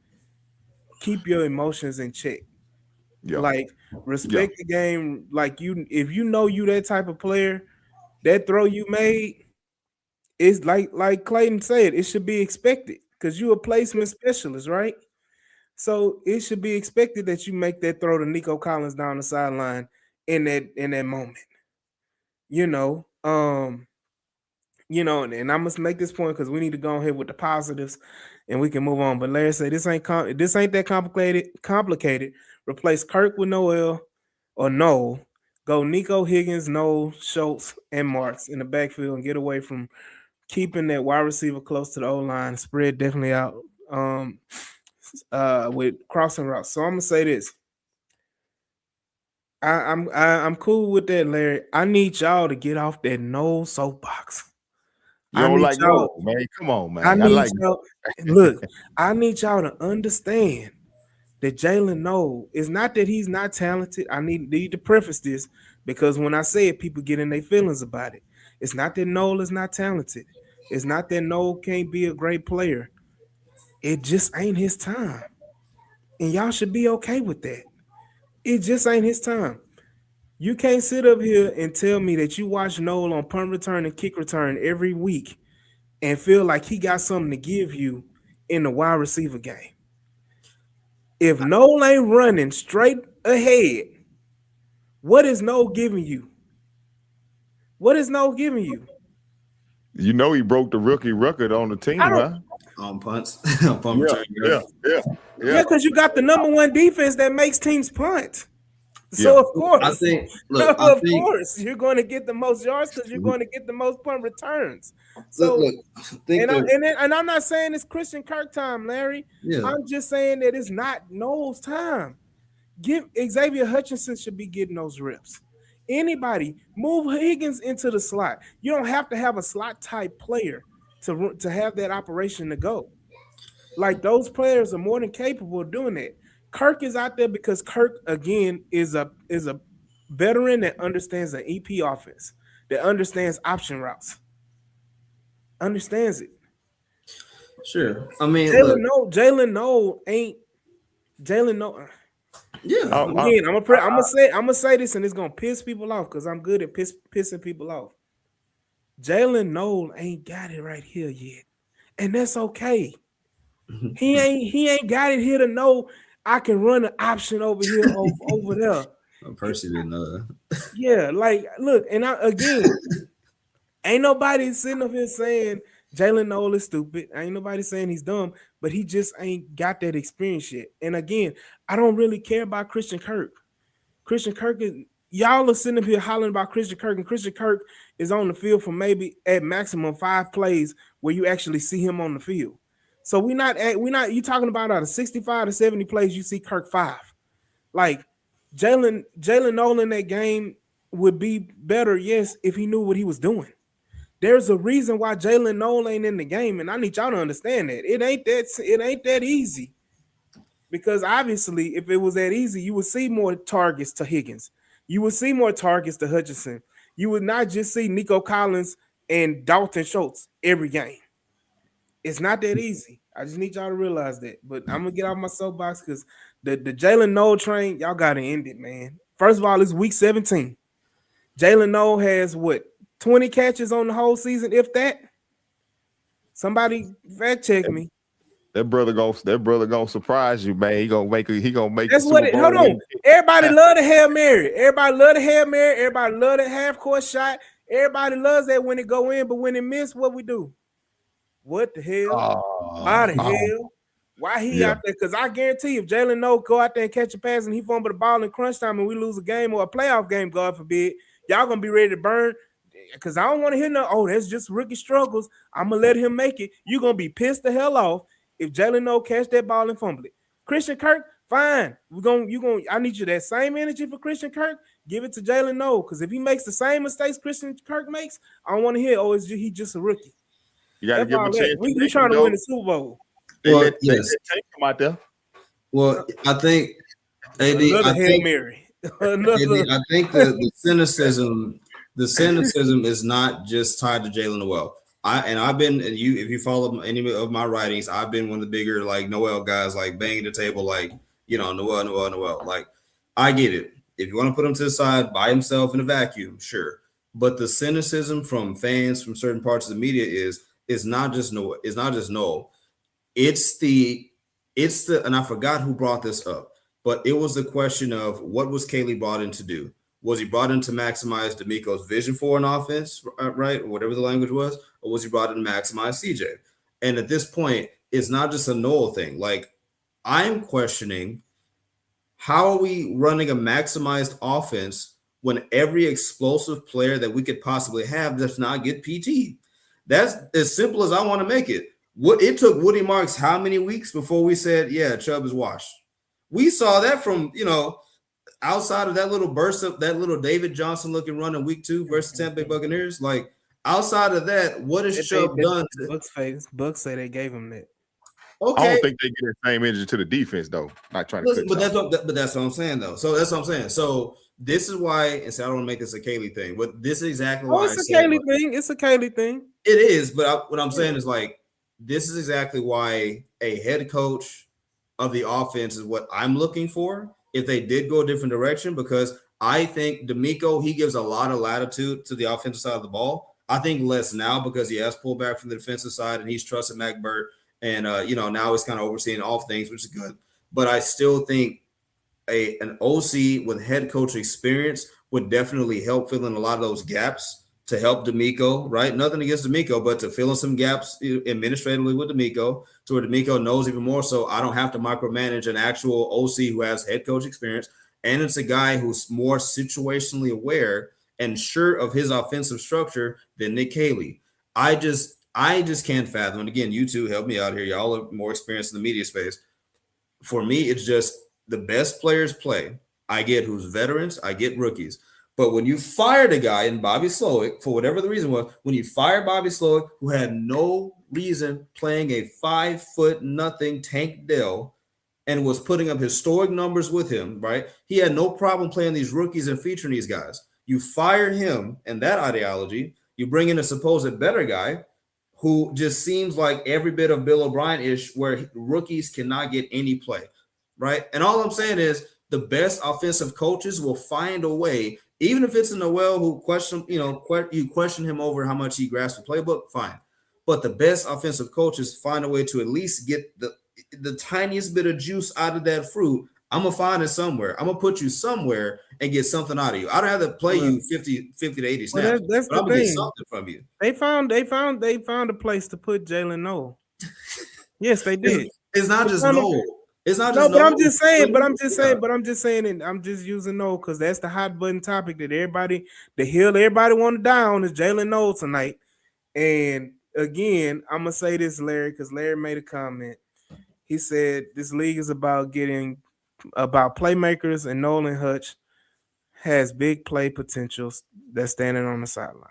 keep your emotions in check. Yeah. Like, respect the game. Like, if you know you that type of player, that throw you made is like Clayton said, it should be expected because you a placement specialist, right? So it should be expected that you make that throw to Nico Collins down the sideline in that moment. you know, and I must make this point because we need to go ahead with the positives, and we can move on. But Larry said this ain't that complicated. Replace Kirk with Noel or no. Go Nico Higgins, Noel, Schultz, and Marks in the backfield and get away from keeping that wide receiver close to the O line. Spread definitely out with crossing routes. So I'm gonna say this. I'm cool with that, Larry. I need y'all to get off that no soapbox. You don't like no, man. Come on, man. I need like y'all. Look, I need y'all to understand that Jalen Noel is not that he's not talented. I need to preface this because when I say it, people get in their feelings about it. It's not that Noel is not talented. It's not that Noel can't be a great player. It just ain't his time. And y'all should be okay with that. It just ain't his time. You can't sit up here and tell me that you watch Noel on punt return and kick return every week and feel like he got something to give you in the wide receiver game. If Noel ain't running straight ahead, what is Noel giving you? What is Noel giving you? You know he broke the rookie record on the team, huh? On punts, on punt return. Yeah, because you got the number one defense that makes teams punt. So of course, I think you're going to get the most yards because you're going to get the most punt returns. So, and I'm not saying it's Christian Kirk time, Larry. Yeah. I'm just saying that it's not Noel's time. Xavier Hutchinson should be getting those reps. Anybody move Higgins into the slot. You don't have to have a slot type player to have that operation to go. Like those players are more than capable of doing that. Kirk is out there because Kirk again is a veteran that understands the EP offense, that understands option routes, understands it. Sure, I mean Jalen Noel ain't Jalen Noel. Yeah, again, I'm gonna say this, and it's gonna piss people off because I'm good at pissing people off. Jalen Noel ain't got it right here yet, and that's okay. He ain't got it here to know I can run an option over here over there. Percy didn't know that. Yeah, like look, and ain't nobody sitting up here saying Jalen Noel is stupid. Ain't nobody saying he's dumb, but he just ain't got that experience yet. And again, I don't really care about Christian Kirk. Christian Kirk is y'all are sitting up here hollering about Christian Kirk, and Christian Kirk is on the field for maybe at maximum 5 plays where you actually see him on the field. So we're not you talking about out of 65 to 70 plays, you see Kirk 5. Like Jalen Noel in that game would be better, yes, if he knew what he was doing. There's a reason why Jalen Noel ain't in the game, and I need y'all to understand that. It ain't that easy. Because obviously, if it was that easy, you would see more targets to Higgins. You would see more targets to Hutchinson. You would not just see Nico Collins and Dalton Schultz every game. It's not that easy. I just need y'all to realize that. But I'm gonna get off my soapbox because the Jalen Noel train, y'all gotta end it, man. First of all, it's week 17. Jalen Noel has what 20 catches on the whole season, if that. Somebody fact check me. That brother gonna surprise you, man. He gonna make That's what it. Hold on. Everybody love the Hail Mary. Everybody love the Hail Mary. Everybody love the half court shot. Everybody loves that when it go in, but when it miss, what we do? What the hell? Why the hell? Why he out there? Because I guarantee you, if Jalen Noel go out there and catch a pass and he fumble the ball in crunch time and we lose a game or a playoff game, God forbid, y'all gonna be ready to burn. Because I don't want to hear that's just rookie struggles. I'm gonna let him make it. You're gonna be pissed the hell off if Jalen Noel catch that ball and fumble it. Christian Kirk, fine. I need you that same energy for Christian Kirk. Give it to Jalen Noel. Because if he makes the same mistakes Christian Kirk makes, I don't want to hear, he just a rookie. You got to give him a chance. We trying to win the Super Bowl. Well, yes. Come out there. Well, I think AD, I think the cynicism is not just tied to Jalen Noel. If you follow any of my writings, I've been one of the bigger like Noel guys, like banging the table, like Noel. Like I get it. If you want to put him to the side by himself in a vacuum, sure. But the cynicism from fans from certain parts of the media is not just Noel. It's not just Noel. It's the and I forgot who brought this up, but it was the question of what was Caley brought in to do? Was he brought in to maximize D'Amico's vision for an offense, right? Or whatever the language was, or was he brought in to maximize CJ? And at this point, it's not just a Noel thing. Like, I'm questioning, how are we running a maximized offense when every explosive player that we could possibly have does not get PT? That's as simple as I want to make it. What it took Woody Marks how many weeks before we said, yeah, Chubb is washed? We saw that from, outside of that little burst of that little David Johnson looking run in week 2 versus Tampa Bay Buccaneers. Like, outside of that, what has Chubb done? Bucks say they gave him that. Okay. I don't think they get the same energy to the defense though. Not trying to Listen, but that's what I'm saying though. So that's what I'm saying. So this is why, and so I don't want to make this a Kaylee thing, but this is exactly why it's a Kaylee thing. It's a Kaylee thing. It is, but what I'm saying is, like, this is exactly why a head coach of the offense is what I'm looking for if they did go a different direction, because I think DeMeco, he gives a lot of latitude to the offensive side of the ball. I think less now because he has pulled back from the defensive side and he's trusted Mac Burt. And, now he's kind of overseeing all things, which is good. But I still think an OC with head coach experience would definitely help fill in a lot of those gaps to help DeMeco, right? Nothing against DeMeco, but to fill in some gaps administratively with DeMeco, to where DeMeco knows even more so I don't have to micromanage an actual OC who has head coach experience. And it's a guy who's more situationally aware and sure of his offensive structure than Nick Haley. I just can't fathom. And again, you two help me out here. Y'all are more experienced in the media space. For me, it's just the best players play. I get who's veterans. I get rookies. But when you fired a guy in Bobby Slowick, for whatever the reason was, when you fired Bobby Slowick, who had no reason playing a 5'0" Tank Dell and was putting up historic numbers with him, right? He had no problem playing these rookies and featuring these guys. You fire him and that ideology. You bring in a supposed better guy who just seems like every bit of Bill O'Brien-ish, where rookies cannot get any play, right? And all I'm saying is the best offensive coaches will find a way, even if it's a Noel who you question him over how much he grasps the playbook, fine. But the best offensive coaches find a way to at least get the tiniest bit of juice out of that fruit. I'm going to find it somewhere. I'm going to put you somewhere and get something out of you. I don't have to play you 50 to 80 snaps. That's but the I'm going to thing. get something from you. They found a place to put Jalen Noel. Yes, they did. It's not just Noel. It's not No, just but Noel. I'm just saying, and I'm just using Noel because that's the hot button topic that everybody want to die on is Jalen Noel tonight. And again, I'm gonna say this, Larry, because Larry made a comment. He said this league is about playmakers, and Nolan Hutch has big play potentials that's standing on the sideline.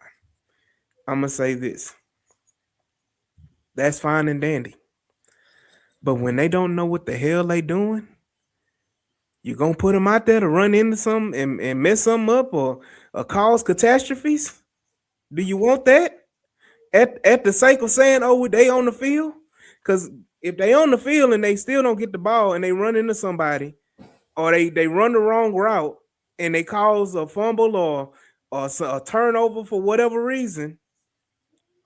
I'm gonna say this. That's fine and dandy. But when they don't know what the hell they doing, you gonna put them out there to run into something and mess something up or cause catastrophes? Do you want that? At the sake of saying, oh, they on the field? Because if they on the field and they still don't get the ball and they run into somebody, or they run the wrong route and they cause a fumble or a turnover for whatever reason,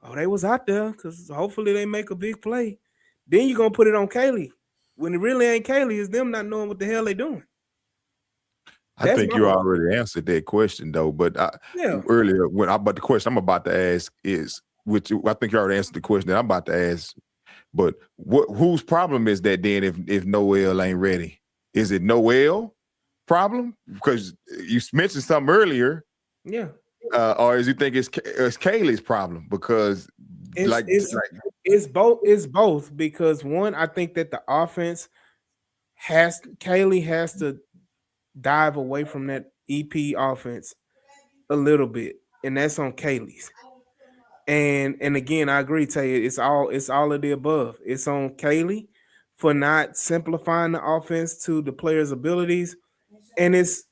oh, they was out there because hopefully they make a big play. Then you're going to put it on Kaylee. When it really ain't Kaylee, it's them not knowing what the hell they doing. I think you already answered that question, though. But earlier, but the question I'm about to ask is, which I think you already answered the question that I'm about to ask. But whose problem is that then if Noel ain't ready? Is it Noel problem? Because you mentioned something earlier. Yeah. Or is you think it's Kaylee's problem? Because it's both. Because one, I think that the offense Kaylee has to dive away from that EP offense a little bit, and that's on Kaylee's. And again, I agree, Tay. It's all of the above. It's on Kaylee for not simplifying the offense to the players' abilities, and it's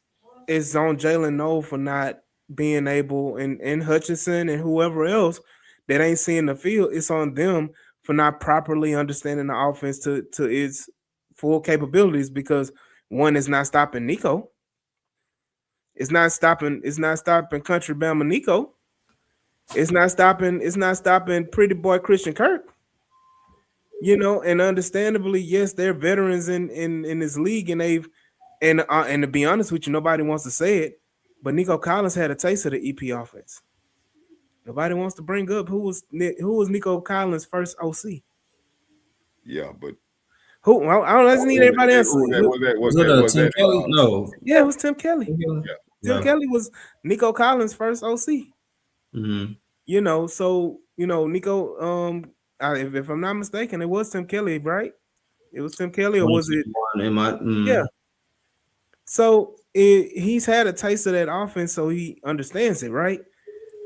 on Jalen Noel for not being able, and Hutchinson and whoever else that ain't seeing the field. It's on them for not properly understanding the offense to its full capabilities, because one is not stopping Nico. It's not stopping Country Bama Nico. It's not stopping pretty boy Christian Kirk. And understandably, yes, they're veterans in this league, and and to be honest with you, nobody wants to say it, but Nico Collins had a taste of the EP offense. Nobody wants to bring up who was Nico Collins' first OC. Yeah, but Who? I don't. Let's need everybody else. who was that? Was Was that? it Was Tim that? Kelly? No. Yeah, it was Tim Kelly. Tim Yeah. Kelly was Nico Collins' first OC. Mhm. You know, so Nico. If I'm not mistaken, it was Tim Kelly, right? It was Tim Kelly, or was it? 2021 in my Yeah. So he's had a taste of that offense, so he understands it, right?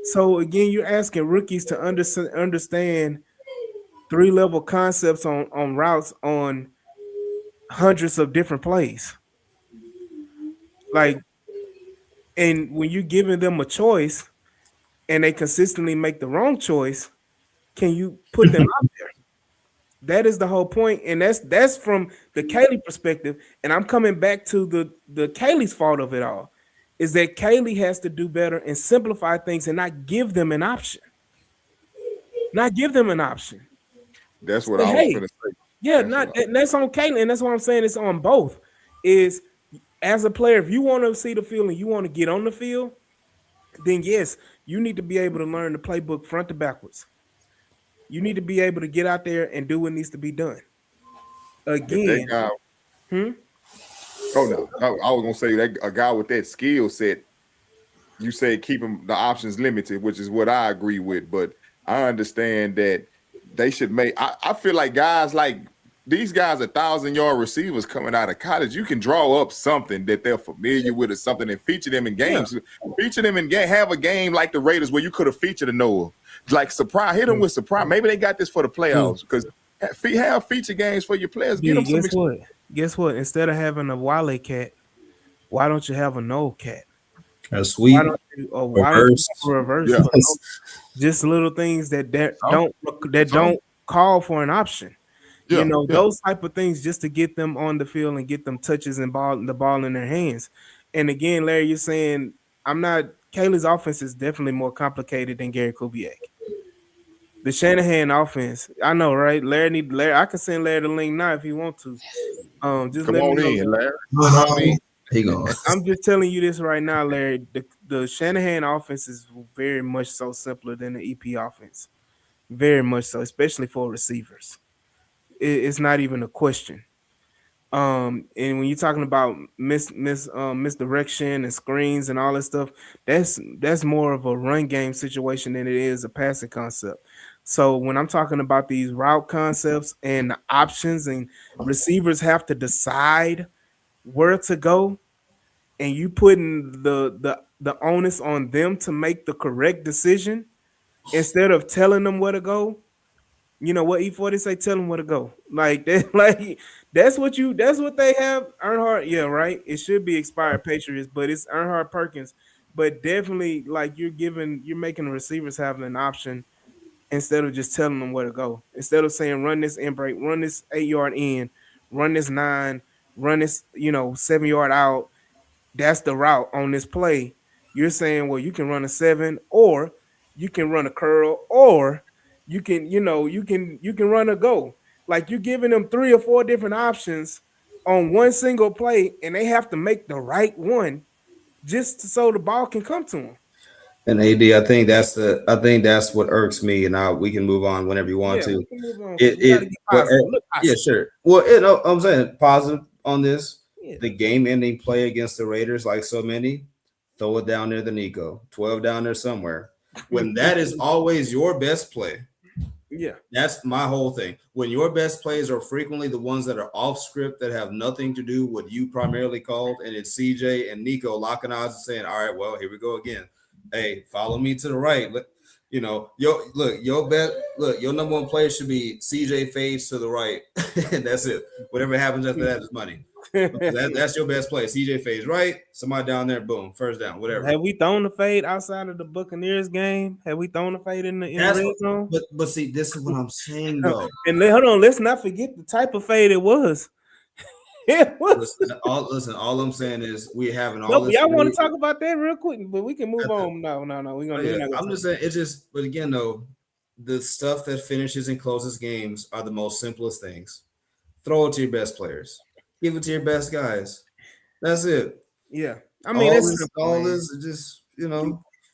So again, you're asking rookies to understand 3-level concepts on routes on hundreds of different plays. Like, and when you're giving them a choice and they consistently make the wrong choice, can you put them out there? That is the whole point, and that's from the Kaylee perspective. And I'm coming back to the Kaylee's fault of it all, is that Kaylee has to do better and simplify things and not give them an option. Not give them an option. That's what Say, I was hey, gonna say. yeah, That's that's on Kaylee, and that's what I'm saying. It's on both. Is as a player, if you want to see the field and you want to get on the field, then yes, you need to be able to learn the playbook front to backwards. You need to be able to get out there and do what needs to be done. If that Again, guy, oh no, I was gonna say that a guy with that skill set, you say keep him the options limited, which is what I agree with. But I understand that they should make. I feel like guys like these guys, 1,000-yard receivers coming out of college, you can draw up something that they're familiar with or something and feature them in games. Feature them in game. Have a game like the Raiders where you could have featured a Noah, like surprise, hit them with surprise. Maybe they got this for the playoffs because have feature games for your players. Get them some. Guess what? Instead of having a Wale cat, why don't you have a Noel cat? A sweet Why don't you reverse. have a reverse? Yeah. For Noel? Just little things that don't call for an option. Yeah, Those type of things just to get them on the field and get them touches and the ball in their hands. And again, Larry, you're saying Kaylee's offense is definitely more complicated than Gary Kubiak. The Shanahan offense, I know, right? Larry, I can send Larry the link now if you want to. Just Come let on me know. in, Larry. Come on in. He goes. I'm just telling you this right now, Larry. The Shanahan offense is very much so simpler than the EP offense. Very much so, especially for receivers. It's not even a question. And when you're talking about misdirection and screens and all that stuff, that's more of a run game situation than it is a passing concept. So when I'm talking about these route concepts and the options and receivers have to decide where to go, and you putting the onus on them to make the correct decision instead of telling them where to go. You know what E40 say? Tell them where to go. Like that, that's what they have. Earnhardt, yeah, right. It should be expired Patriots, but it's Earnhardt Perkins. But definitely, like you're making the receivers have an option instead of just telling them where to go. Instead of saying run this in break, run this 8-yard in, run this 9, run this 7-yard out. That's the route on this play. You're saying, well, you can run a 7, or you can run a curl, or you can run a go. Like you're giving them 3 or 4 different options on one single play, and they have to make the right one just so the ball can come to them. And AD, I think that's what irks me. And we can move on whenever you want to. We can move on. We gotta get positive. Look positive. Yeah, sure. Well, I'm saying positive on this. Yeah. The game-ending play against the Raiders, like so many, throw it down there to Nico. 12 down there somewhere. When that is always your best play. Yeah, that's my whole thing. When your best plays are frequently the ones that are off script that have nothing to do with you primarily called, and it's CJ and Nico locking eyes and saying, "All right, well, here we go again. Hey, follow me to the right." Your number one player should be CJ fades to the right, and that's it. Whatever happens after that is money. That's your best play. CJ fades right, somebody down there, boom, first down, whatever. Have we thrown the fade outside of the Buccaneers game? Have we thrown the fade in the red zone? But see, this is what I'm saying though. And hold on, let's not forget the type of fade it was. It was. All I'm saying is we having all this. Y'all want to talk about that real quick, but we can move on. No. I'm just saying it's just, but again though, the stuff that finishes and closes games are the most simplest things. Throw it to your best players. Give it to your best guys. That's it. Yeah. I mean, all this just,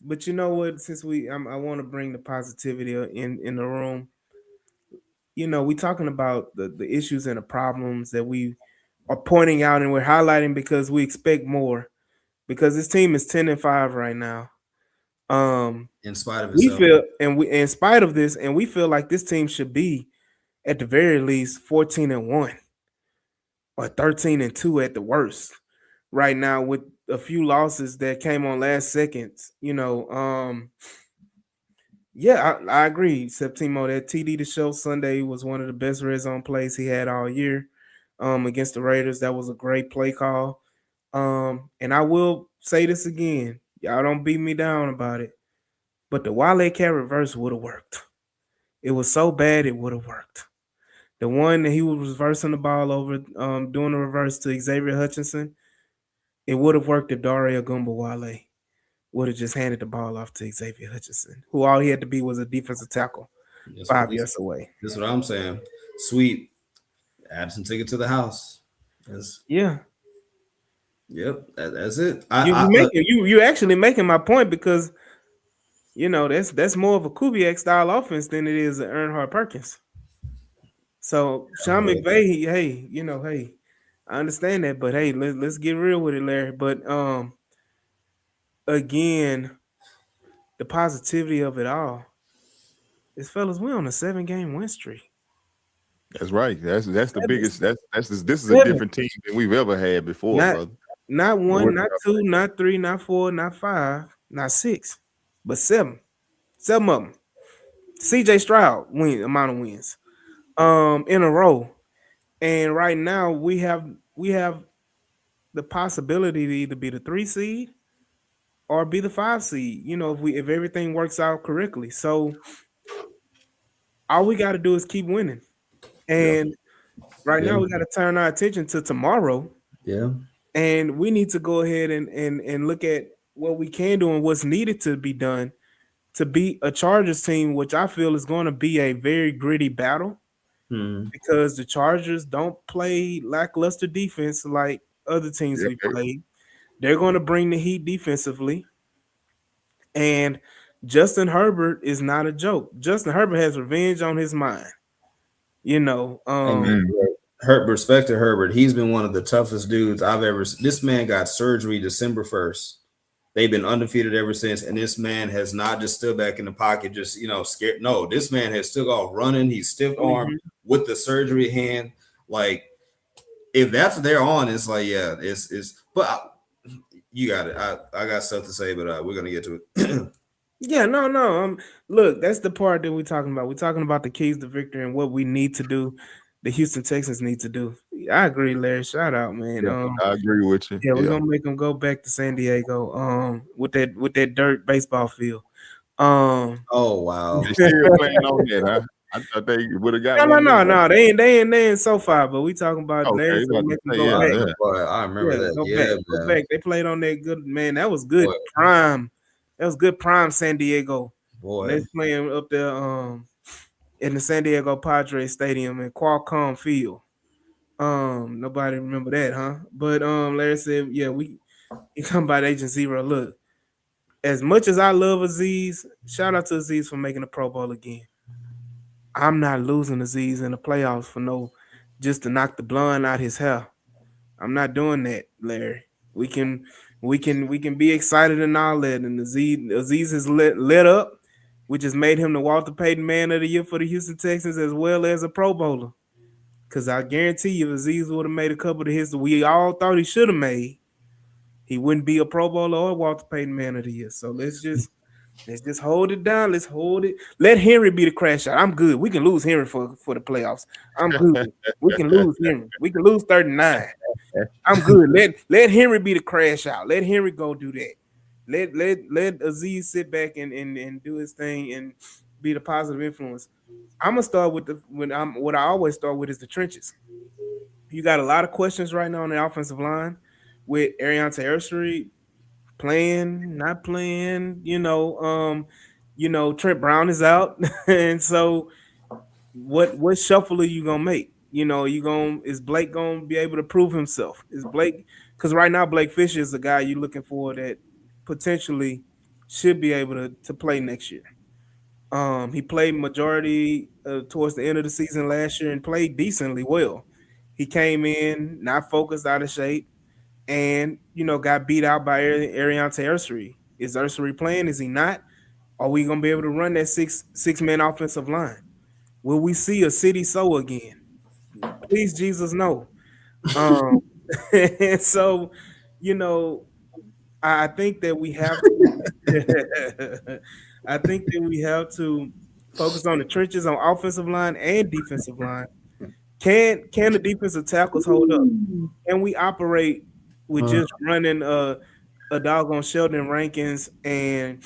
But you know what? Since I want to bring the positivity in the room. You know, we talking about the issues and the problems that we are pointing out and we're highlighting because we expect more. Because this team is 10-5 right now. Um, in spite of we itself. feel, and we, in spite of this, and we feel like this team should be at the very least 14-1 or 13-2 at the worst. Right now, with a few losses that came on last seconds, yeah, I agree, Septimo. That TD to show Sunday was one of the best red zone plays he had all year. Against the Raiders, that was a great play call. And I will say this again, y'all don't beat me down about it, but the Wale cat reverse would have worked. It was so bad it would have worked. The one that he was reversing the ball over, doing the reverse to Xavier Hutchinson, it would have worked if Dario Wale would have just handed the ball off to Xavier Hutchinson, who all he had to be was a defensive tackle That's what, 5 yards away. that's what I'm saying. Sweet. Addison take it to the house. That's Yeah, yep. That's it. you actually making my point because that's more of a Kubiak style offense than it is an Earnhardt Perkins. So Sean McVay, hey, I understand that, but hey, let's get real with it, Larry. But again, the positivity of it all is, fellas, we're on a 7-game win streak. That's right. That's the biggest. This is a Seven. different team than we've ever had before, Not brother. not one, Lord, not two, not three, not four, not five, not six, but seven. Seven of them. CJ Stroud amount of wins in a row. And right now we have the possibility to either be the 3 seed or be the 5 seed, if everything works out correctly. So all we got to do is keep winning. yeah. And right Yeah. now we got to turn our attention to tomorrow, Yeah. and we need to go ahead and look at what we can do and what's needed to be done to beat a Chargers team, which I feel is going to be a very gritty battle Hmm. because the Chargers don't play lackluster defense like other teams we Yeah. played. They're going to bring the heat defensively. And Justin Herbert is not a joke. Justin Herbert has revenge on his mind. You know, Hey man, respect to Herbert. He's been one of the toughest dudes I've ever seen. This man got surgery December 1st. They've been undefeated ever since, and this man has not just stood back in the pocket, just scared. No, this man has still off running. He's stiff arm with the surgery hand. Like, if that's what they're on, it's like, yeah, it's. But you got it. I got stuff to say, but we're gonna get to it. Yeah, no. Look, that's the part that we're talking about. We're talking about the keys to victory and what we need to do. The Houston Texans need to do. I agree, Larry. Shout out, man. Yeah, I agree with you. Yeah, we're gonna make them go back to San Diego. With that dirt baseball field. Oh wow. They still playing on that, huh? I thought they would have got one. No. They ain't so far, but we talking about Larry Okay, said make them say, go back. yeah. Boy, I remember that. Go Yeah, back. Go man. back. They played on that good, man. That was good Boy. prime. That was good prime San Diego. Boy. Let's playing up there in the San Diego Padres Stadium in Qualcomm Field. Nobody remember that, huh? But Larry said, yeah, he talking about Agent Zero. Look, as much as I love Aziz, shout out to Aziz for making the Pro Bowl again. I'm not losing Aziz in the playoffs for just to knock the blonde out his hair. I'm not doing that, Larry. We can be excited and all that. And Aziz has lit up, which has made him the Walter Payton Man of the Year for the Houston Texans as well as a Pro Bowler. Because I guarantee you, Aziz would have made a couple of his that we all thought he should have made. He wouldn't be a Pro Bowler or Walter Payton Man of the Year. So let's just hold it down. Let's hold it. Let Henry be the crash out. I'm good. We can lose Henry for the playoffs. I'm good. We can lose Henry. We can lose 39. I'm good. Let Henry be the crash out. Let Henry go do that. Let Aziz sit back and do his thing and be the positive influence. I'm gonna start with what I always start with is the trenches. You got a lot of questions right now on the offensive line with Ariante Ursery playing, not playing. Trent Brown is out, and so what shuffle are you gonna make? Is Blake gonna be able to prove himself? Is Blake, because right now Blake Fisher is the guy you're looking for that potentially should be able to play next year. He played majority towards the end of the season last year and played decently well. He came in not focused, out of shape, and got beat out by Ariante Ursery. Is Ursery playing? Is he not? Are we gonna be able to run that six man offensive line? Will we see a city so again? Please, Jesus, no. Um, and so, you know, I think that we have to. I think that we have to focus on the trenches on offensive line and defensive line. Can the defensive tackles hold up? Can we operate with just running a doggone Sheldon Rankins and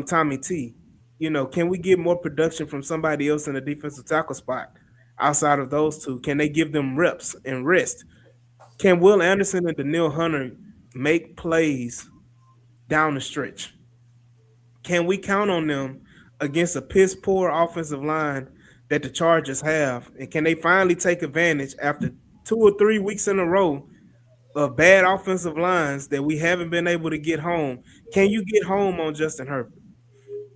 Tommy T? Can we get more production from somebody else in the defensive tackle spot outside of those two? Can they give them reps and rest? Can Will Anderson and Daniil Hunter make plays down the stretch? Can we count on them against a piss poor offensive line that the Chargers have? And can they finally take advantage after 2 or 3 weeks in a row of bad offensive lines that we haven't been able to get home? Can you get home on Justin Herbert?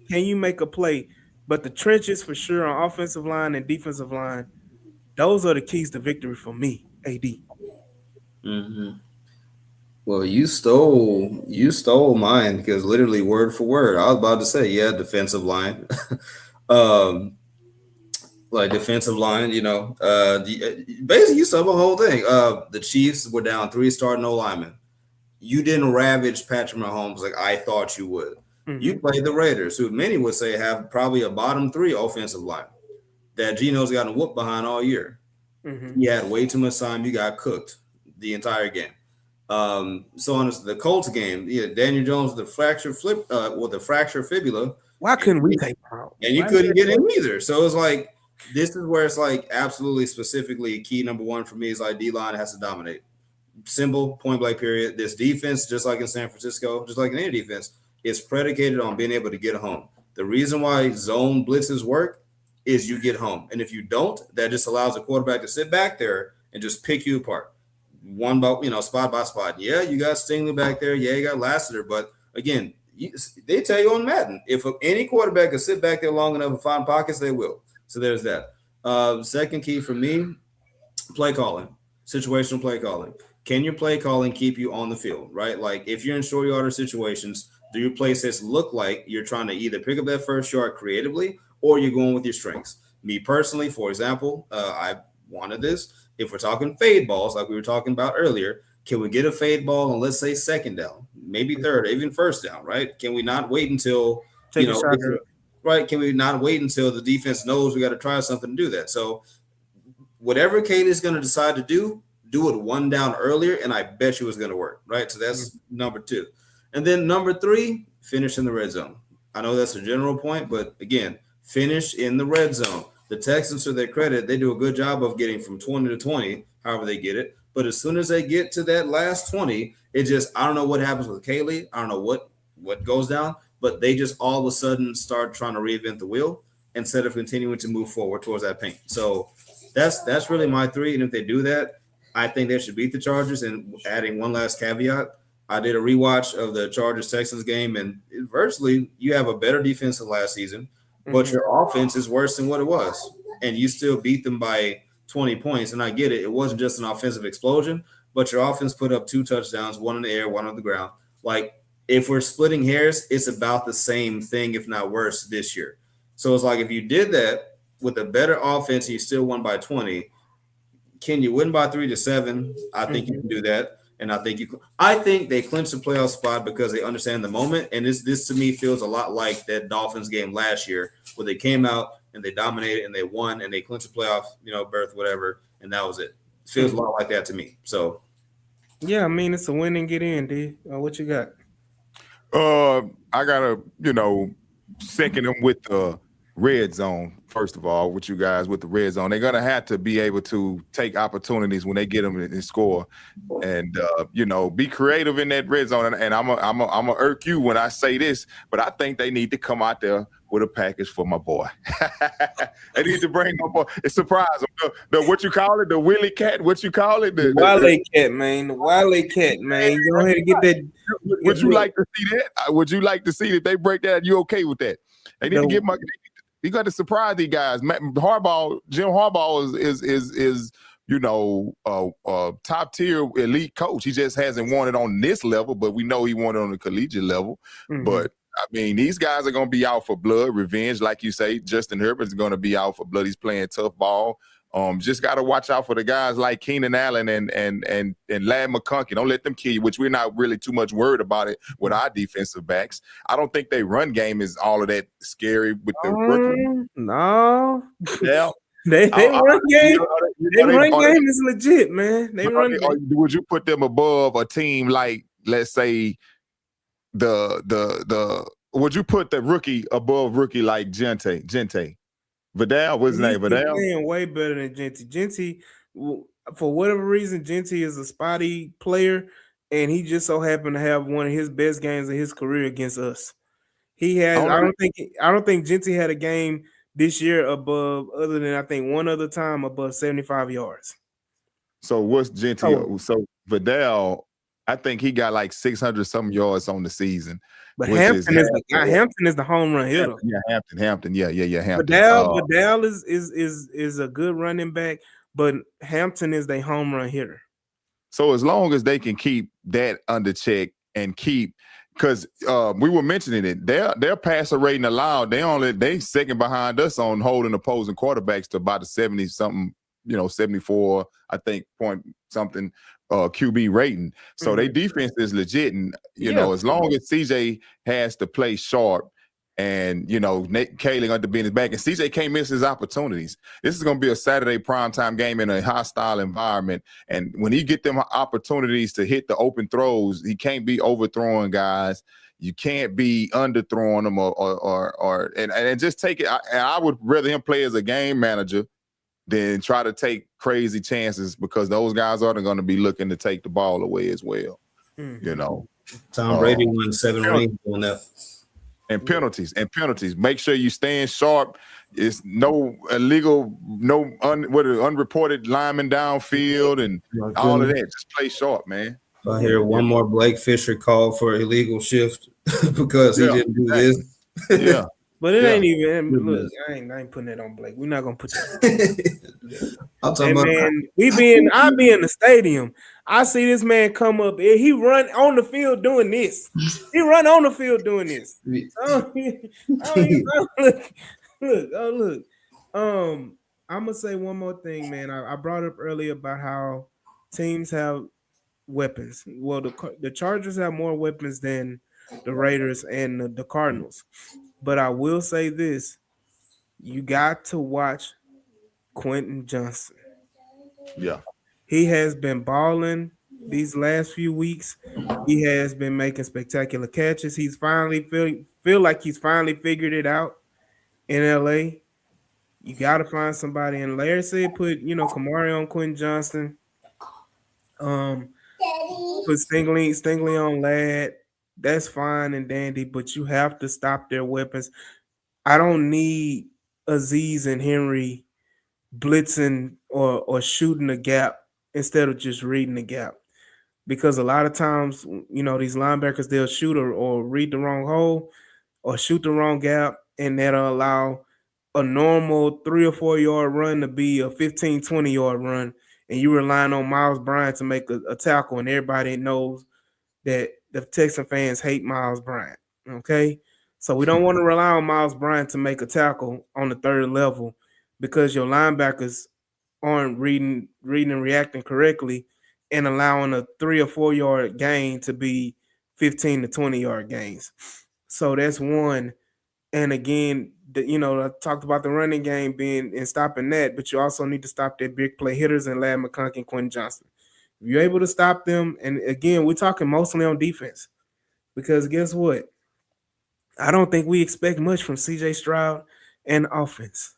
Can you make a play? But the trenches for sure on offensive line and defensive line, those are the keys to victory for me, AD. Mm-hmm. Well, you stole mine because literally word for word, I was about to say, yeah, defensive line. um, like defensive line, basically you stole the whole thing. The Chiefs were down 3 starting no linemen. You didn't ravage Patrick Mahomes like I thought you would. Mhm. You played the Raiders, who many would say have probably a bottom 3 offensive line that Geno's gotten whooped behind all year. Mhm. You had way too much time. You got cooked the entire game. So on the Colts game, Daniel Jones with the fractured fibula, Why couldn't we take him out? and you Why couldn't did get him either. So it's like this is where it's like absolutely specifically key number one for me is like D-line has to dominate. Simple, point blank, period. This defense, just like in San Francisco, just like in any defense, is predicated on being able to get home. The reason why zone blitzes work is you get home. And if you don't, that just allows the quarterback to sit back there and just pick you apart. One by spot by spot. Yeah, you got Stingley back there. Yeah, you got Lassiter. But again, they tell you on Madden, if any quarterback can sit back there long enough and find pockets, they will. So there's that. Second key for me, play calling, situational play calling. Can your play calling keep you on the field, right? Like if you're in short yardage situations, do your play sets look like you're trying to either pick up that first yard creatively or you're going with your strengths? Me personally, for example, I wanted this. If we're talking fade balls, like we were talking about earlier, can we get a fade ball on, let's say, second down, maybe third, even first down, right? Can we not wait until, take a shot? right? Can we not wait until the defense knows we got to try something to do that? So whatever Kate is going to decide to do it one down earlier, and I bet you it's going to work, right? So that's number 2. And then number 3, finish in the red zone. I know that's a general point, but again, finish in the red zone. The Texans, to their credit, they do a good job of getting from 20 to 20, however they get it. But as soon as they get to that last 20, it just, I don't know what happens with Kaylee. I don't know what goes down, but they just all of a sudden start trying to reinvent the wheel instead of continuing to move forward towards that paint. So that's really my 3. And if they do that, I think they should beat the Chargers. And adding one last caveat, I did a rewatch of the Chargers-Texans game, and virtually you have a better defense than last season, but your offense is worse than what it was. And you still beat them by 20 points. And I get it. It wasn't just an offensive explosion, but your offense put up 2 touchdowns, 1 in the air, 1 on the ground. Like, if we're splitting hairs, it's about the same thing, if not worse, this year. So it's like if you did that with a better offense and you still won by 20, can you win by 3-7? I think you can do that. And I think they clinched the playoff spot because they understand the moment. And this to me feels a lot like that Dolphins game last year where they came out and they dominated and they won and they clinched the playoff, berth, whatever. And that was it. It feels a lot like that to me. So, yeah, I mean, it's a win and get in, D. What you got? I gotta, second them with the red zone. First of all, with you guys with the red zone, they're gonna have to be able to take opportunities when they get them and score, and be creative in that red zone. And I'm a irk you when I say this, but I think they need to come out there with a package for my boy. They need to bring up a surprise him. The what you call it? The Willie Cat? What you call it? The Wale Cat, man. The Wale Cat, man. Go ahead and get that. Would you like to see that? Would you like to see that they break that? You okay with that? They need to get you got to surprise these guys. Jim Harbaugh is top tier elite coach. He just hasn't won it on this level, but we know he won it on the collegiate level. Mhm. But I mean, these guys are going to be out for blood, revenge, like you say. Justin Herbert's going to be out for blood. He's playing tough ball. Just got to watch out for the guys like Keenan Allen and Lad McConkey. Don't let them kill you, which we're not really too much worried about it with our defensive backs. I don't think their run game is all of that scary with the rookie. No. Yeah. They run game. Their run game is legit, man. They run game. Would you put them above a team like, let's say, would you put the rookie above rookie like Gente? Vidal, what's his name? Vidal? Playing way better than Gente. Gente, for whatever reason, Gente is a spotty player, and he just so happened to have one of his best games of his career against us. He has. I don't think Gente had a game this year above, other than I think one other time above 75 yards. So what's Gente? So Vidal, I think he got like 600 something yards on the season. But Hampton is the home run hitter. Hampton. Yeah, Hampton. Vidal is a good running back, but Hampton is the home run hitter. So as long as they can keep that under check and keep, because we were mentioning it, their passer rating allowed, they second behind us on holding opposing quarterbacks to about the 70 something, 74, I think point something QB rating. So their defense is legit, and as long as CJ has to play sharp, and Nate Kaling got to be in his back, and CJ can't miss his opportunities. This is going to be a Saturday primetime game in a hostile environment, and when he get them opportunities to hit the open throws, he can't be overthrowing guys. You can't be underthrowing them and just take it. I would rather him play as a game manager than try to take crazy chances, because those guys aren't going to be looking to take the ball away as well. Tom Brady won 7 rings on that. And penalties. Make sure you stand sharp. It's no illegal, unreported lineman downfield and all of that. Just play sharp, man. I hear one more Blake Fisher call for illegal shift because he didn't do this. Yeah. But it ain't even. Look, I ain't putting that on Blake. We're not gonna put that. I'm talking about. Man, I be in the stadium. I see this man come up. He run on the field doing this. Look. I'm gonna say one more thing, man. I brought up earlier about how teams have weapons. Well, the Chargers have more weapons than the Raiders and the Cardinals. But I will say this: you got to watch Quentin Johnson. Yeah. He has been balling these last few weeks. He has been making spectacular catches. He's finally feel like he's finally figured it out in LA. You got to find somebody. And Larry said, put Kamari on Quentin Johnson. Put Stingley on Ladd. That's fine and dandy, but you have to stop their weapons. I don't need Aziz and Henry blitzing or shooting the gap instead of just reading the gap. Because a lot of times, these linebackers, they'll shoot or read the wrong hole or shoot the wrong gap, and that'll allow a normal 3 or 4 yard run to be a 15, 20 yard run, and you relying on Miles Bryant to make a tackle, and everybody knows that the Texan fans hate Miles Bryant, okay? So we don't want to rely on Miles Bryant to make a tackle on the third level because your linebackers aren't reading and reacting correctly and allowing a 3 or 4 yard gain to be 15 to 20 yard gains. So that's one. And again, I talked about the running game being and stopping that, but you also need to stop their big play hitters and Lad McConkey and Quentin Johnson. If you're able to stop them, and again, we're talking mostly on defense, because guess what? I don't think we expect much from CJ Stroud and offense.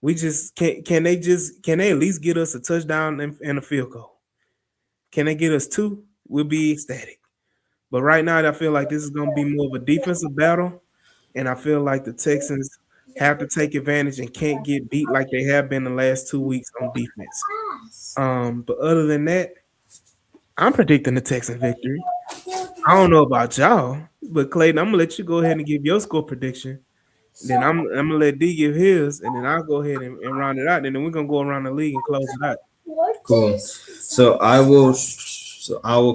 We just can they at least get us a touchdown and a field goal? Can they get us 2? We'll be ecstatic. But right now, I feel like this is going to be more of a defensive battle and I feel like the Texans have to take advantage and can't get beat like they have been the last 2 weeks on defense. But other than that, I'm predicting the Texan victory. I don't know about y'all, but Clayton, I'm gonna let you go ahead and give your score prediction. Then I'm gonna let D give his, and then I'll go ahead and round it out. And then we're gonna go around the league and close it out. Cool. So I will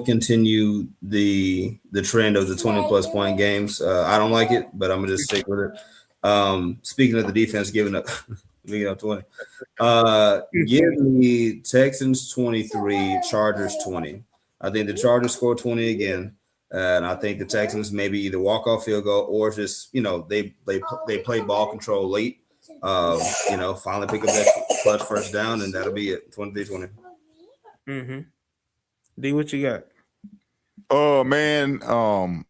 continue the trend of the 20 plus point games. I don't like it, but I'm gonna just stick with it. Speaking of the defense giving up 20. Give me Texans 23, Chargers 20. I think the Chargers score 20 again. And I think the Texans maybe either walk off field goal or just, they play ball control late. Finally pick up that clutch first down, and that'll be it. 23-20. Mm-hmm. D, what you got? Oh man, I'm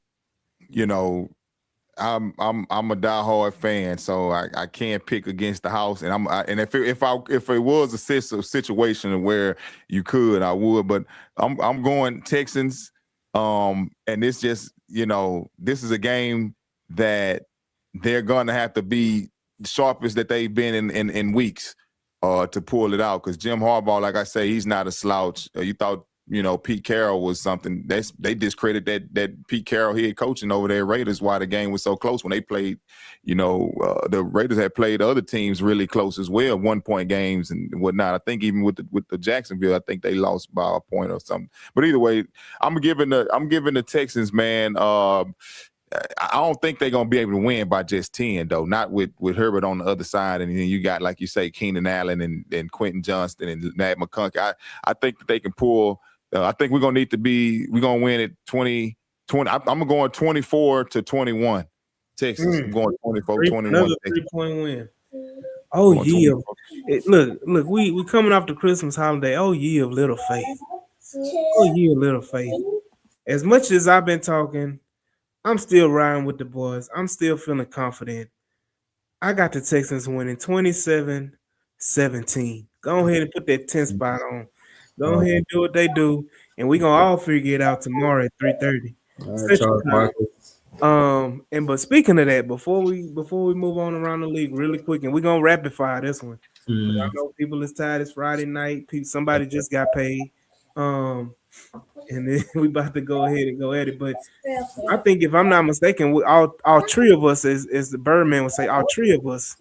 a diehard fan, so I can't pick against the house, and if it was a situation where you could, I would, but I'm going Texans, and it's just this is a game that they're going to have to be the sharpest that they've been in weeks to pull it out, because Jim Harbaugh, like I say, he's not a slouch. You thought Pete Carroll was something. They discredit that Pete Carroll head coaching over there Raiders, why the game was so close when they played. The Raiders had played other teams really close as well, 1-point games and whatnot. I think even with the Jacksonville, I think they lost by a point or something. But either way, I'm giving the Texans, man. I don't think they're gonna be able to win by just 10, though. Not with Herbert on the other side, and then you got, like you say, Keenan Allen and Quentin Johnston and Matt McConkey. I think that they can pull. I think we're gonna win at 20. I'm going 24-21. Texas. I'm going 24-21. Another 3-point win. Oh yeah. Look, we coming off the Christmas holiday. Oh yeah, of little faith. Oh yeah, little faith. As much as I've been talking, I'm still riding with the boys. I'm still feeling confident. I got the Texans winning 27-17. Go ahead and put that 10 spot on. Go ahead and do what they do, and we're gonna all figure it out tomorrow at 3:30. But speaking of that, before we move on around the league really quick, and we're gonna rapid fire this one. I know people is tired. It's Friday night. Somebody just got paid. And then we about to go ahead and go at it. But I think, if I'm not mistaken, all three of us, as the Birdman would say, all three of us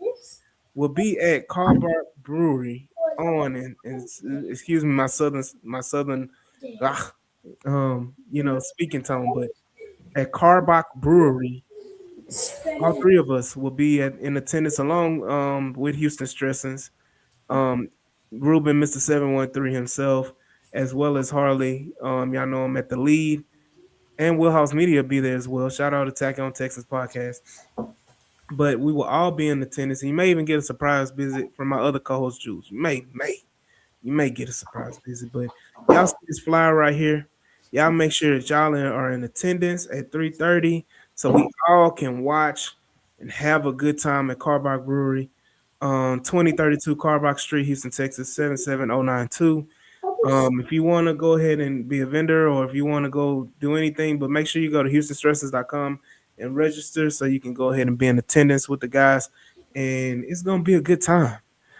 will be at Carbark Brewery and excuse me, my southern speaking tone, but at Carbark Brewery, all three of us will be in attendance along with Houston Stressings, Ruben, Mr. 713 himself, as well as Harley. Y'all know him at the lead, and Wheelhouse Media will be there as well. Shout out to Attack on Texas podcast. But we will all be in attendance. You may even get a surprise visit from my other co-host, Jules. You may get a surprise visit. But y'all see this flyer right here. Y'all make sure that y'all are in attendance at 3:30, so we all can watch and have a good time at Carbark Brewery, 2032 Carbark Street, Houston, Texas 77092. If you want to go ahead and be a vendor, or if you want to go do anything, but make sure you go to HoustonStresses.com and register so you can go ahead and be in attendance with the guys. And it's going to be a good time.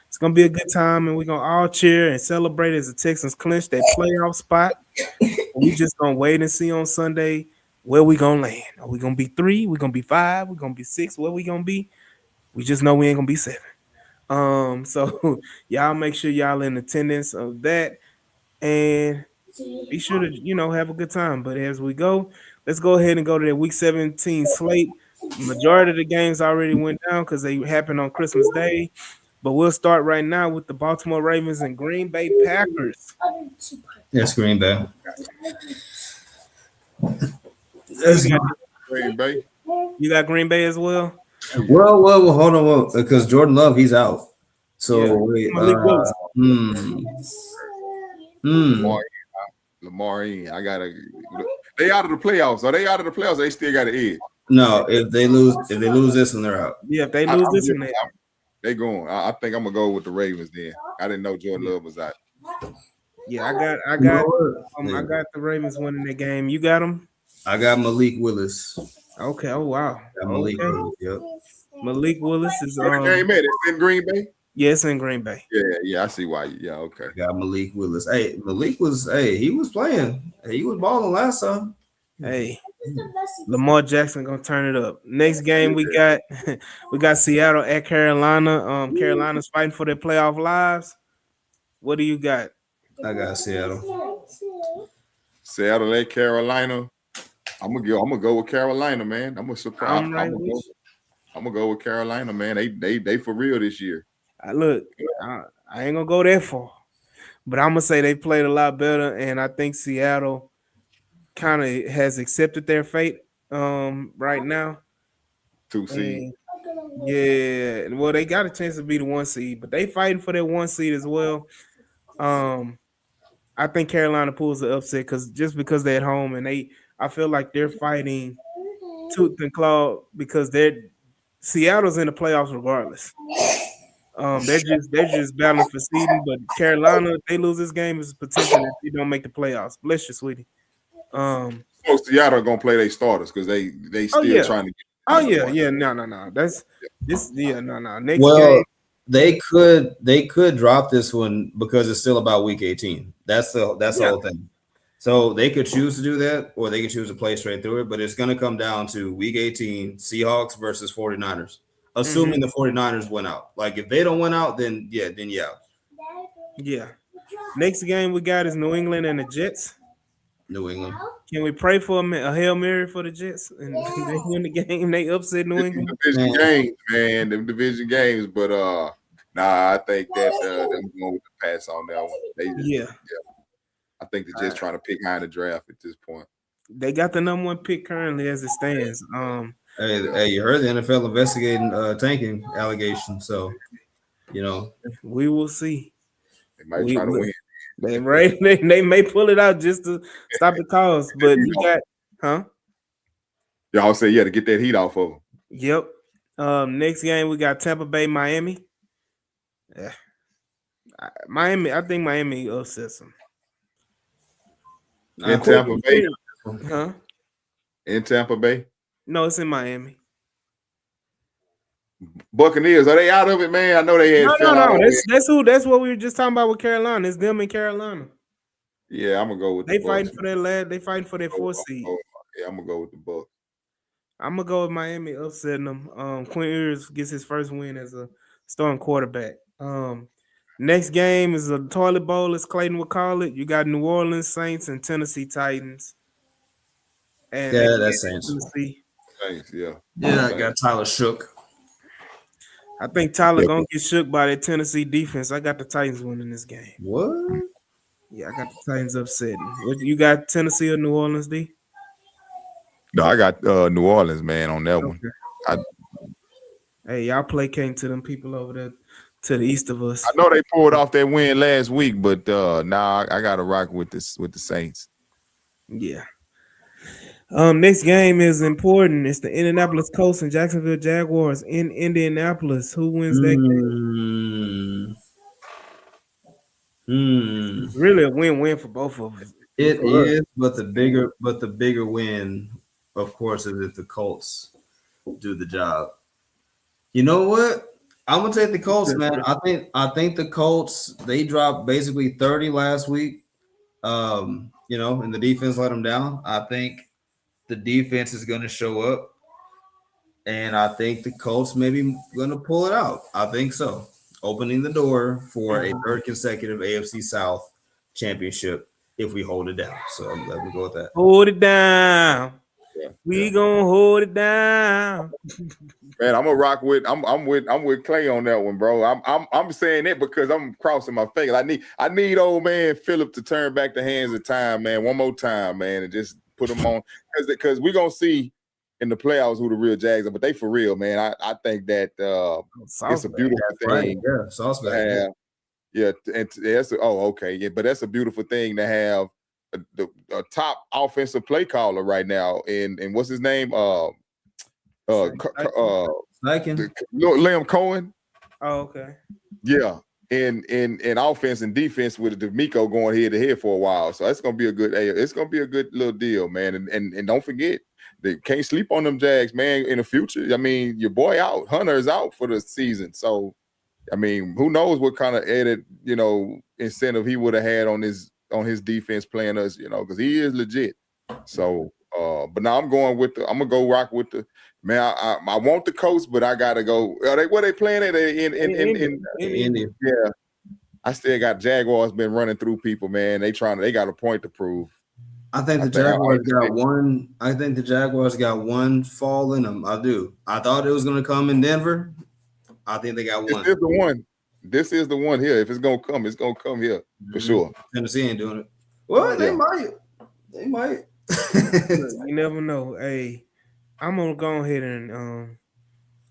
It's going to be a good time, and we're going to all cheer and celebrate as the Texans clinch that playoff spot. We just going to wait and see on Sunday where we going to land. Are we going to be 3? We're going to be 5? We're going to be 6? Where we going to be? We just know we ain't going to be 7. So y'all make sure y'all in attendance of that. And be sure to, have a good time. But as we go, let's go ahead and go to the Week 17 slate. Majority of the games already went down because they happened on Christmas Day. But we'll start right now with the Baltimore Ravens and Green Bay Packers. Yes, Green Bay. Green Bay. You got Green Bay as well? Well, hold on, because Jordan Love, he's out. So wait, Lamar, I gotta. They out of the playoffs. Are they out of the playoffs? They still got to edge. No, if they lose this one, they're out. Yeah, if they lose this one, they going. I think I'm gonna go with the Ravens then. I didn't know Jordan Love was out. Yeah, I got the Ravens winning the game. You got them? I got Malik Willis. Okay. Oh wow. Got Malik Okay. Willis. Yep. Malik Willis is Where the game at? It's in Green Bay. yes in Green Bay. Yeah, I see why. Yeah, okay. Got Malik Willis. Hey, Malik was. Hey, he was playing. He was balling last time. Hey, Lamar Jackson gonna turn it up. Next game we got we got Seattle at Carolina. Carolina's fighting for their playoff lives. What do you got? I got Seattle. Seattle at Carolina. I'm gonna go with Carolina, man. I'm I'm right with you. gonna go with Carolina, man. They for real this year. Look, I ain't gonna go that far, but I'm gonna say they played a lot better, and I think Seattle kind of has accepted their fate right now. 2 seed. And yeah, well, they got a chance to be the 1 seed, but they fighting for that 1 seed as well. I think Carolina pulls the upset because they're at home and I feel like they're fighting tooth and claw because Seattle's in the playoffs regardless. They're just battling for seeding, but Carolina, if they lose this game, is potential that they don't make the playoffs. Bless you, sweetie. So Seattle gonna play their starters because they still trying to get. Oh yeah, no. That's this. Yeah, no. Next Well, game. they could drop this one because it's still about week 18. That's the whole thing. So they could choose to do that, or they could choose to play straight through it. But it's going to come down to week 18, Seahawks versus 49ers. Assuming the 49ers win out. Like if they don't win out, then yeah. Yeah. Next game we got is New England and the Jets. New England. Can we pray for a Hail Mary for the Jets and they win the game? They upset New England. Division games, man. Them division games, but I think that them going with the pass on that one. I think they're just trying to pick high in the draft at this point. They got the number 1 pick currently as it stands. Hey, you heard the NFL investigating tanking allegations, so we will see. They might try to win. They may pull it out just to stop the cause, but you got, Y'all say to get that heat off of them. Yep. Next game we got Tampa Bay, Miami. Yeah. I think Miami upsets them. In Tampa Bay. In Tampa Bay. No, it's in Miami. Buccaneers, are they out of it, man? I know they had. No. That's what we were just talking about with Carolina. It's them in Carolina. Yeah, I'm gonna go with. They fighting for their lad. They fighting for their 4th seed. Yeah, I'm gonna go with the Bucs. I'm gonna go with Miami upsetting them. Quinn Ewers gets his first win as a starting quarterback. Next game is a toilet bowl, as Clayton would call it. You got New Orleans Saints and Tennessee Titans. And that's Saints. Saints, yeah. I got Tyler shook. I think Tyler gonna get shook by that Tennessee defense. I got the Titans winning this game. What? Yeah, I got the Titans upsetting. You got Tennessee or New Orleans, D? No, I got New Orleans, man, on that one. Hey, y'all placating to them people over there to the east of us. I know they pulled off that win last week, but now I got to rock with the Saints. Yeah. Next game is important. It's the Indianapolis Colts and Jacksonville Jaguars in Indianapolis. Who wins that game? It's really a win-win for both of us. It is, but the bigger win, of course, is if the Colts do the job. You know what? I'm gonna take the Colts, man. I think the Colts, they dropped basically 30 last week. And the defense let them down. I think the defense is gonna show up, and I think the Colts maybe gonna pull it out. I think so. Opening the door for a 3rd consecutive AFC South championship if we hold it down. So let me go with that. Hold it down. We gonna hold it down. Man, I'm gonna rock with. I'm with Clay on that one, bro. I'm saying it because I'm crossing my fingers. I need old man Phillip to turn back the hands of time, man, one more time, man, and just put them on because we're gonna see in the playoffs who the real Jags are, but they for real, man. I think that it's a beautiful thing. Right. Yeah, sauce bag. But that's a beautiful thing to have a top offensive play caller right now. And what's his name? Liam Cohen. Oh, okay. Yeah. In offense and defense with D'Amico going head to head for a while. So it's gonna be a good little deal, man. And don't forget, they can't sleep on them Jags, man. In the future, I mean, your boy out, Hunter is out for the season, so I mean, who knows what kind of added, incentive he would have had on his defense playing us, because he is legit. So, but now I'm gonna go rock with the man. I want the Colts, but I gotta go. Where they playing at? In Indy. yeah. I still got Jaguars been running through people, man. They got a point to prove. I think the Jaguars got one. I think the Jaguars got one fall in them. I do. I thought it was going to come in Denver. I think they got one. This is the one. This is the one here. If it's gonna come, it's gonna come here for sure. Tennessee ain't doing it. Well, they might. They might. You never know. Hey, I'm gonna go ahead and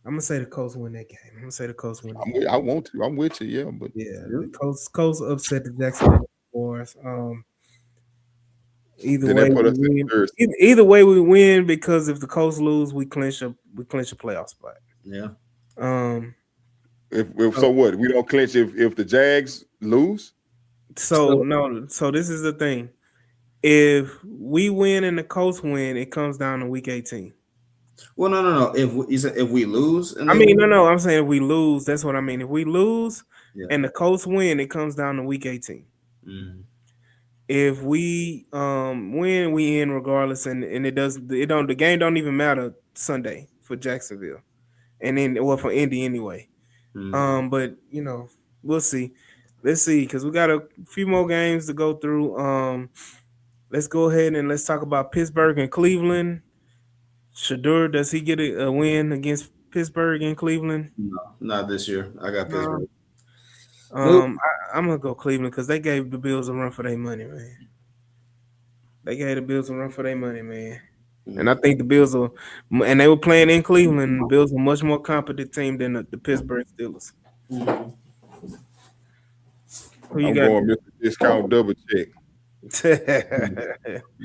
I'm gonna say the Colts win that game. I'm gonna say the Colts win. I want to. I'm with you, yeah. But the Colts upset the Jacksonville Jaguars. Either way, we win. Either way, we win because if the Colts lose, we clinch a playoff spot. Yeah. So what? We don't clinch if the Jags lose. So this is the thing. If we win and the Colts win, it comes down to week 18. Well, no. If we lose, I'm saying if we lose, that's what I mean. If we lose and the Colts win, it comes down to week 18. Mm-hmm. If we win, we in regardless, and the game don't even matter Sunday for Jacksonville, and then for Indy anyway. Mm-hmm. But we'll see. Let's see, because we got a few more games to go through. Let's go ahead and let's talk about Pittsburgh and Cleveland. Shedeur, does he get a win against Pittsburgh and Cleveland? No, not this year. I got Pittsburgh. I'm gonna go Cleveland because they gave the Bills a run for their money, man. And I think the Bills and they were playing in Cleveland. The Bills are a much more competent team than the Pittsburgh Steelers. Mm-hmm. I'm going Mr. Discount double check.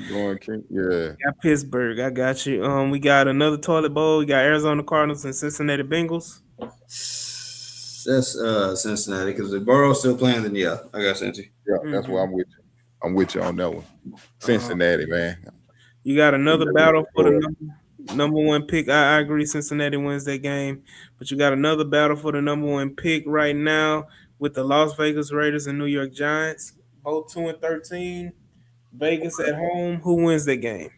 Going King, yeah. Got Pittsburgh. I got you. We got another toilet bowl. We got Arizona Cardinals and Cincinnati Bengals. That's Cincinnati because if Burrow's still playing, then yeah, I got Cincy. Yeah, that's why I'm with you. I'm with you on that one. Cincinnati, man. You got another battle for the number one pick. I agree. Cincinnati wins that game, but you got another battle for the number one pick right now with the Las Vegas Raiders and New York Giants, both 2-13. Vegas at home. Who wins that game?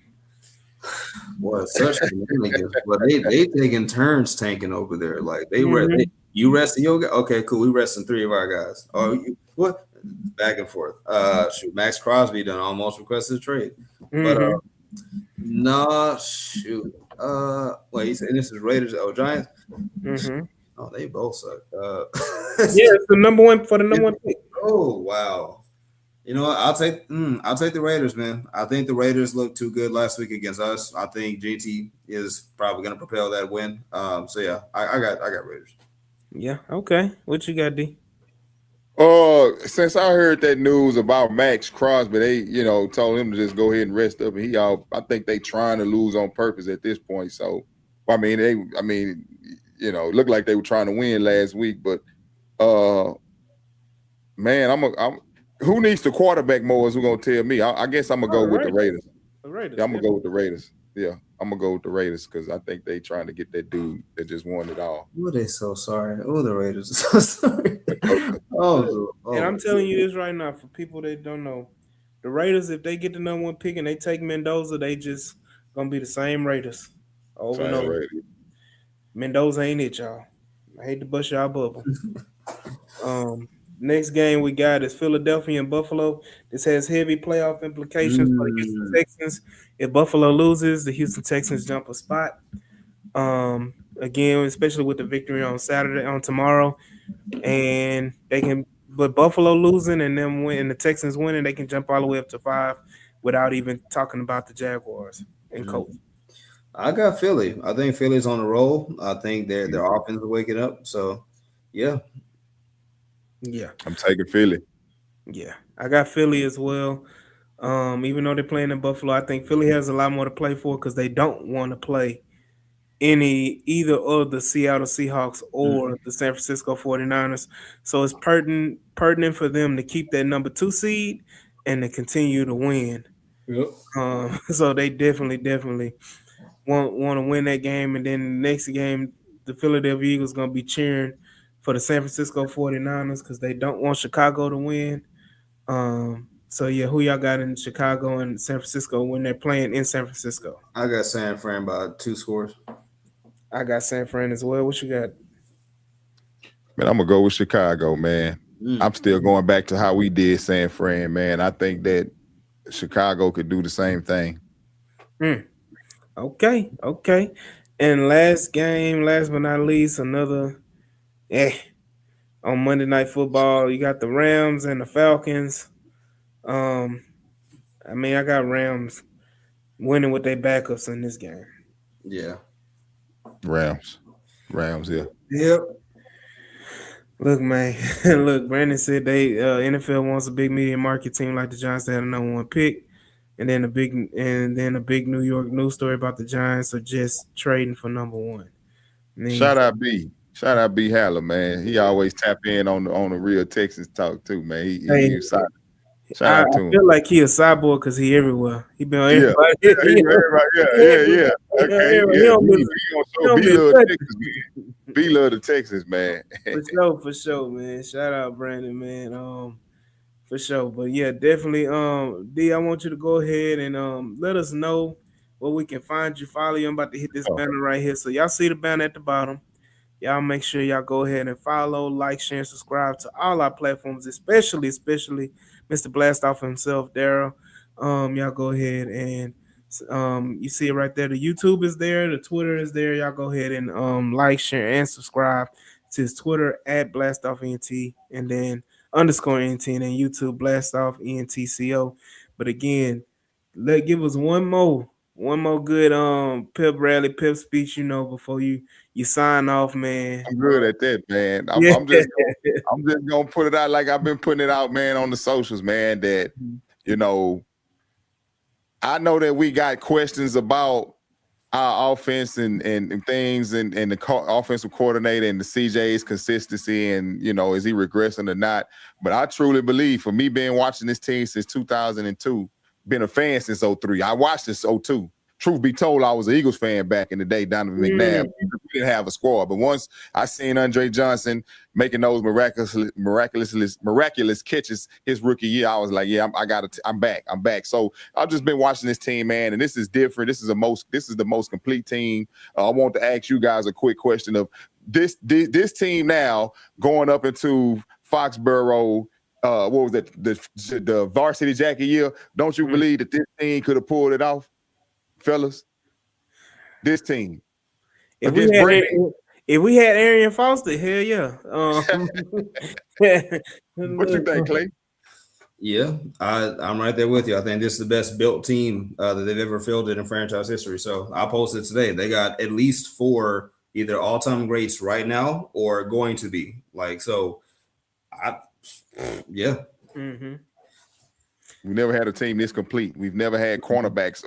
Boy, such shenanigans. But they taking turns tanking over there. Like you resting your guy? Okay, cool. We resting 3 of our guys. Oh, what? Back and forth. Shoot, Max Crosby done almost requested a trade. But shoot. Wait, he said this is Raiders. Oh, Giants. Mm-hmm. Oh, they both suck. It's the number one pick. Oh wow. You know what? I'll take the Raiders, man. I think the Raiders looked too good last week against us. I think GT is probably going to propel that win. So yeah, I got Raiders. Yeah. Okay. What you got, D? Since I heard that news about Max Crosby, they told him to just go ahead and rest up, and I think they trying to lose on purpose at this point. So I mean, looked like they were trying to win last week, but man, who needs the quarterback more is who gonna tell me. I guess I'm gonna go with the Raiders. Yeah, I'm gonna go with the Raiders. Yeah, I'm gonna go with the Raiders because I think they trying to get that dude that just won it all. Oh, they so sorry. Oh, the Raiders are so sorry. And I'm telling you this right now for people that don't know, the Raiders, if they get the number one pick and they take Mendoza, they just gonna be the same Raiders over and over. Mendoza ain't it, y'all. I hate to bust y'all bubble. Next game we got is Philadelphia and Buffalo. This has heavy playoff implications for the Houston Texans. If Buffalo loses, the Houston Texans jump a spot. Again, especially with the victory on tomorrow, and they can. But Buffalo losing and them win, and the Texans winning, they can jump all the way up to 5 without even talking about the Jaguars and Colts. I got Philly. I think Philly's on a roll. I think their offense is waking up. So, yeah. Yeah. I'm taking Philly. Yeah. I got Philly as well. Even though they're playing in Buffalo, I think Philly has a lot more to play for because they don't want to play either of the Seattle Seahawks or the San Francisco 49ers. So it's pertinent for them to keep that number 2 seed and to continue to win. Yep. So they definitely want to win that game, and then the next game, the Philadelphia Eagles gonna be cheering for the San Francisco 49ers because they don't want Chicago to win. So yeah, who y'all got in Chicago and San Francisco when they're playing in San Francisco? I got San Fran by 2 scores. I got San Fran as well. What you got? Man, I'm gonna go with Chicago, man. I'm still going back to how we did San Fran, man. I think that Chicago could do the same thing. Okay. And last game, last but not least, another on Monday Night Football. You got the Rams and the Falcons. I got Rams winning with their backups in this game. Yeah. Rams, yeah. Yep. Look, man. Look, Brandon said they NFL wants a big media market team like the Giants to have the number 1 pick. And then a big New York news story about the Giants are just trading for number 1. Shout out B Haller, man. He always tap in on the real Texas talk too, man. He I feel like he a cyborg because he everywhere. He been on everybody. Yeah. Okay. B love the Texas, man. For sure, man. Shout out Brandon, man. For sure. But yeah, definitely. D, I want you to go ahead and let us know where we can find you. Follow you. I'm about to hit this banner right here. So y'all see the banner at the bottom. Y'all make sure y'all go ahead and follow, like, share, and subscribe to all our platforms, especially Mr. Blastoff himself, Daryl. Y'all go ahead and you see it right there. The YouTube is there, the Twitter is there. Y'all go ahead and like, share, and subscribe to his Twitter at BlastoffENT and then _ENT and then YouTube Blastoff ENTCO. But again, give us one more good pep rally, pep speech, before you sign off, man. I'm good at that, man. I'm just gonna put it out like I've been putting it out, man, on the socials, man, that I know that we got questions about our offense and things and the offensive coordinator and the CJ's consistency and, is he regressing or not? But I truly believe, for me being watching this team since 2002, been a fan since 03. I watched this 02. Truth be told, I was an Eagles fan back in the day, Donovan McNabb. We didn't have a squad. But once I seen Andre Johnson making those miraculous catches his rookie year, I was like, yeah, I'm back. So I've just been watching this team, man, and this is different. This is the most complete team. I want to ask you guys a quick question of this team now going up into Foxborough. What was that? The varsity jacket year. Don't you believe that this team could have pulled it off? Fellas, this team. If we had Arian Foster, hell yeah. What you think, Clay? Yeah, I'm right there with you. I think this is the best built team that they've ever fielded in franchise history. So I posted today. They got at least 4 either all-time greats right now or going to be. Yeah. Mm-hmm. We never had a team this complete. We've never had cornerbacks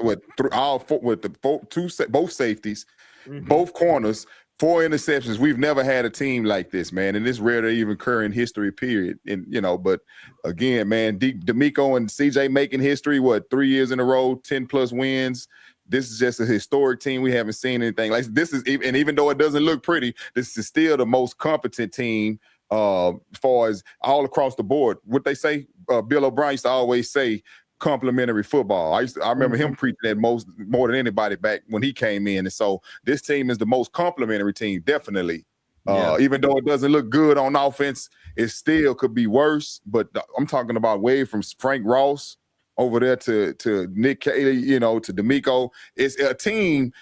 both safeties, both corners, 4 interceptions. We've never had a team like this, man. And it's rare to even occur in history, period. And but again, man, D'Amico and CJ making history, 3 years in a row, 10+ wins. This is just a historic team. We haven't seen anything like this. Even though it doesn't look pretty, this is still the most competent team as far as all across the board. What they say, Bill O'Brien used to always say, complimentary football. I remember him preaching that more than anybody back when he came in. And so this team is the most complimentary team, definitely. Even though it doesn't look good on offense, it still could be worse. But I'm talking about way from Frank Ross over there to Nick Cayley, to D'Amico. It's a team.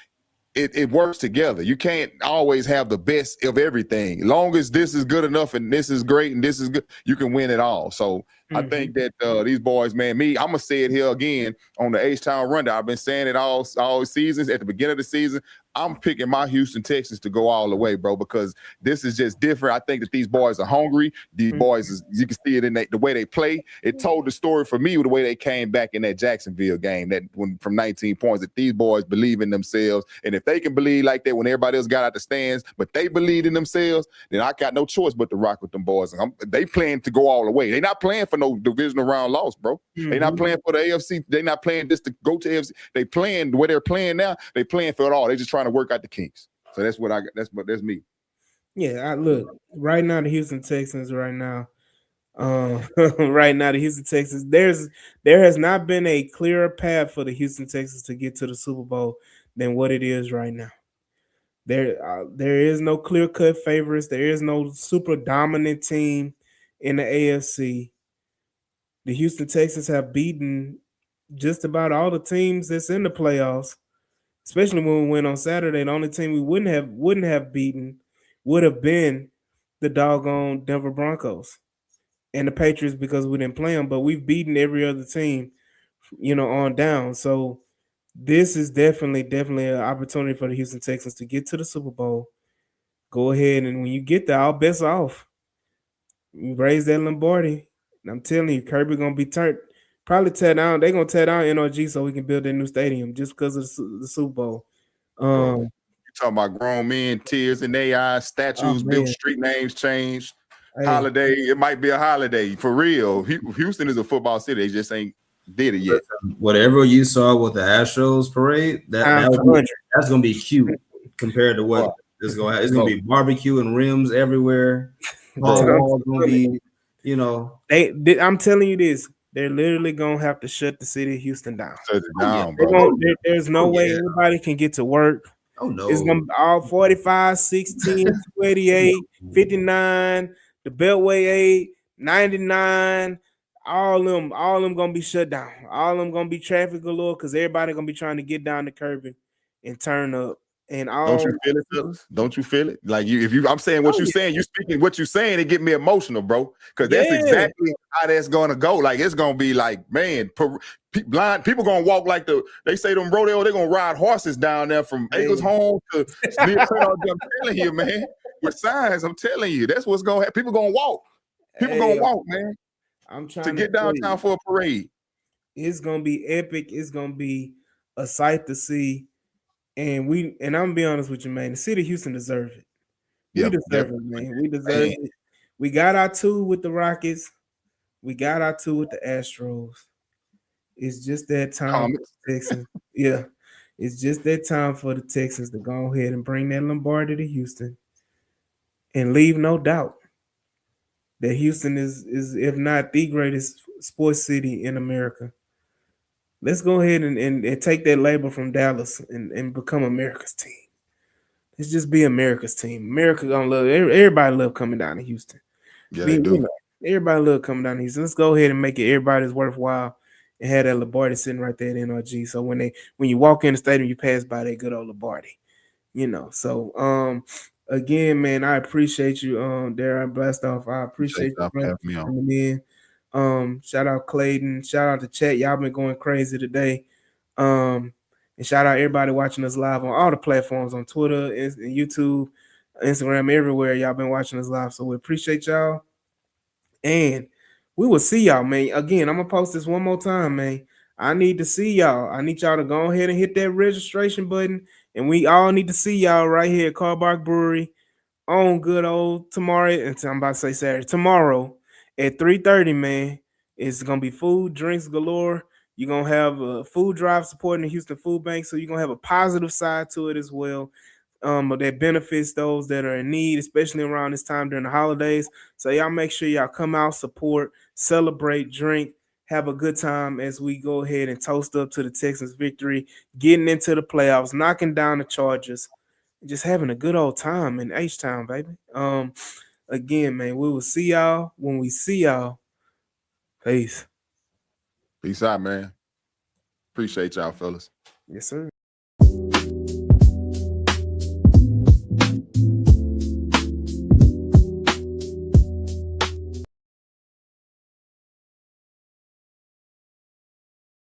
It works together. You can't always have the best of everything. Long as this is good enough and this is great and this is good, you can win it all. So I think that these boys, man, I'm going to say it here again on the H-Town Rundown. I've been saying it all seasons. At the beginning of the season, I'm picking my Houston Texans to go all the way, bro, because this is just different. I think that these boys are hungry. These boys, you can see it in the way they play. It told the story for me with the way they came back in that Jacksonville game, that when from 19 points, that these boys believe in themselves. And if they can believe like that when everybody else got out the stands, but they believed in themselves, then I got no choice but to rock with them boys. They plan to go all the way. They not playing for no divisional round loss, bro. They not playing for the AFC. They not playing just to go to AFC. They playing the way they're playing now. They playing for it all. They just trying to work out the kinks. So that's what I got. That's me. Yeah, look right now. The Houston Texans right now. Right now, the Houston Texans. There has not been a clearer path for the Houston Texans to get to the Super Bowl than what it is right now. There is no clear cut favorites. There is no super dominant team in the AFC. The Houston Texans have beaten just about all the teams that's in the playoffs. Especially when we went on Saturday, the only team we wouldn't have beaten would have been the doggone Denver Broncos and the Patriots because we didn't play them. But we've beaten every other team, on down. So this is definitely an opportunity for the Houston Texans to get to the Super Bowl. Go ahead, and when you get there, all bets off. You raise that Lombardi. And I'm telling you, Kirby gonna be probably tear down. They're gonna tear down NRG so we can build a new stadium just because of the Super Bowl. You talking about grown men, tears in their eyes, statues built, street names changed, holiday. It might be a holiday for real. Houston is a football city. They just ain't did it yet. Whatever you saw with the Astros parade, that's gonna be cute compared to what is going to happen. It's gonna be barbecue and rims everywhere. Gonna be, I'm telling you this. They're literally gonna have to shut the city of Houston down. Shut it down, bro. There's no way anybody can get to work. Oh no, it's gonna be all 45, 16, 288, 59, the Beltway 8, 99. All them gonna be shut down. All of them gonna be traffic galore because everybody gonna be trying to get down the curb and turn up. And don't you feel it, fellas? Don't you feel it? Like I'm saying what you're saying, you're speaking what you're saying, it get me emotional, bro. Because that's exactly how that's gonna go. Like it's gonna be like, man, blind people gonna walk like they say them rodeo, they're gonna ride horses down there from Acres Home to I'm telling you, man. With signs, I'm telling you, that's what's gonna happen. People gonna walk. People gonna walk, man. I'm trying to get downtown for a parade. It's gonna be epic. It's gonna be a sight to see. And I'm gonna be honest with you, man. The city of Houston deserves it. We deserve it, man. We deserve it. We got our 2 with the Rockets. We got our 2 with the Astros. It's just that time for the Texans. Yeah. It's just that time for the Texans to go ahead and bring that Lombardi to Houston and leave no doubt that Houston is if not the greatest sports city in America. Let's go ahead and take that label from Dallas and become America's team. Let's just be America's team. America gonna love everybody love coming down to Houston. Yeah, they do. Everybody love coming down to Houston. Let's go ahead and make it everybody's worthwhile and have that Lombardi sitting right there at NRG. So when you walk in the stadium, you pass by that good old Lombardi. So again, man, I appreciate you, Darren Blastoff. I appreciate you coming in. Shout out Clayton, shout out to chat. Y'all been going crazy today. And shout out everybody watching us live on all the platforms on Twitter and YouTube, Instagram, everywhere. Y'all been watching us live. So we appreciate y'all. And we will see y'all, man. Again, I'm gonna post this one more time, man. I need to see y'all. I need y'all to go ahead and hit that registration button. And we all need to see y'all right here at Car Bark Brewery on good old tomorrow. And I'm about to say Saturday. Tomorrow at 3:30, man. It's gonna be food, drinks galore. You're gonna have a food drive supporting the Houston Food Bank, so you're gonna have a positive side to it as well. That benefits those that are in need, especially around this time during the holidays. So y'all make sure y'all come out, support, celebrate, drink, have a good time as we go ahead and toast up to the Texans' victory, getting into the playoffs, knocking down the Chargers, just having a good old time in H-Town, baby. Again, man, we will see y'all when we see y'all. Peace. Peace out, man. Appreciate y'all, fellas. Yes, sir.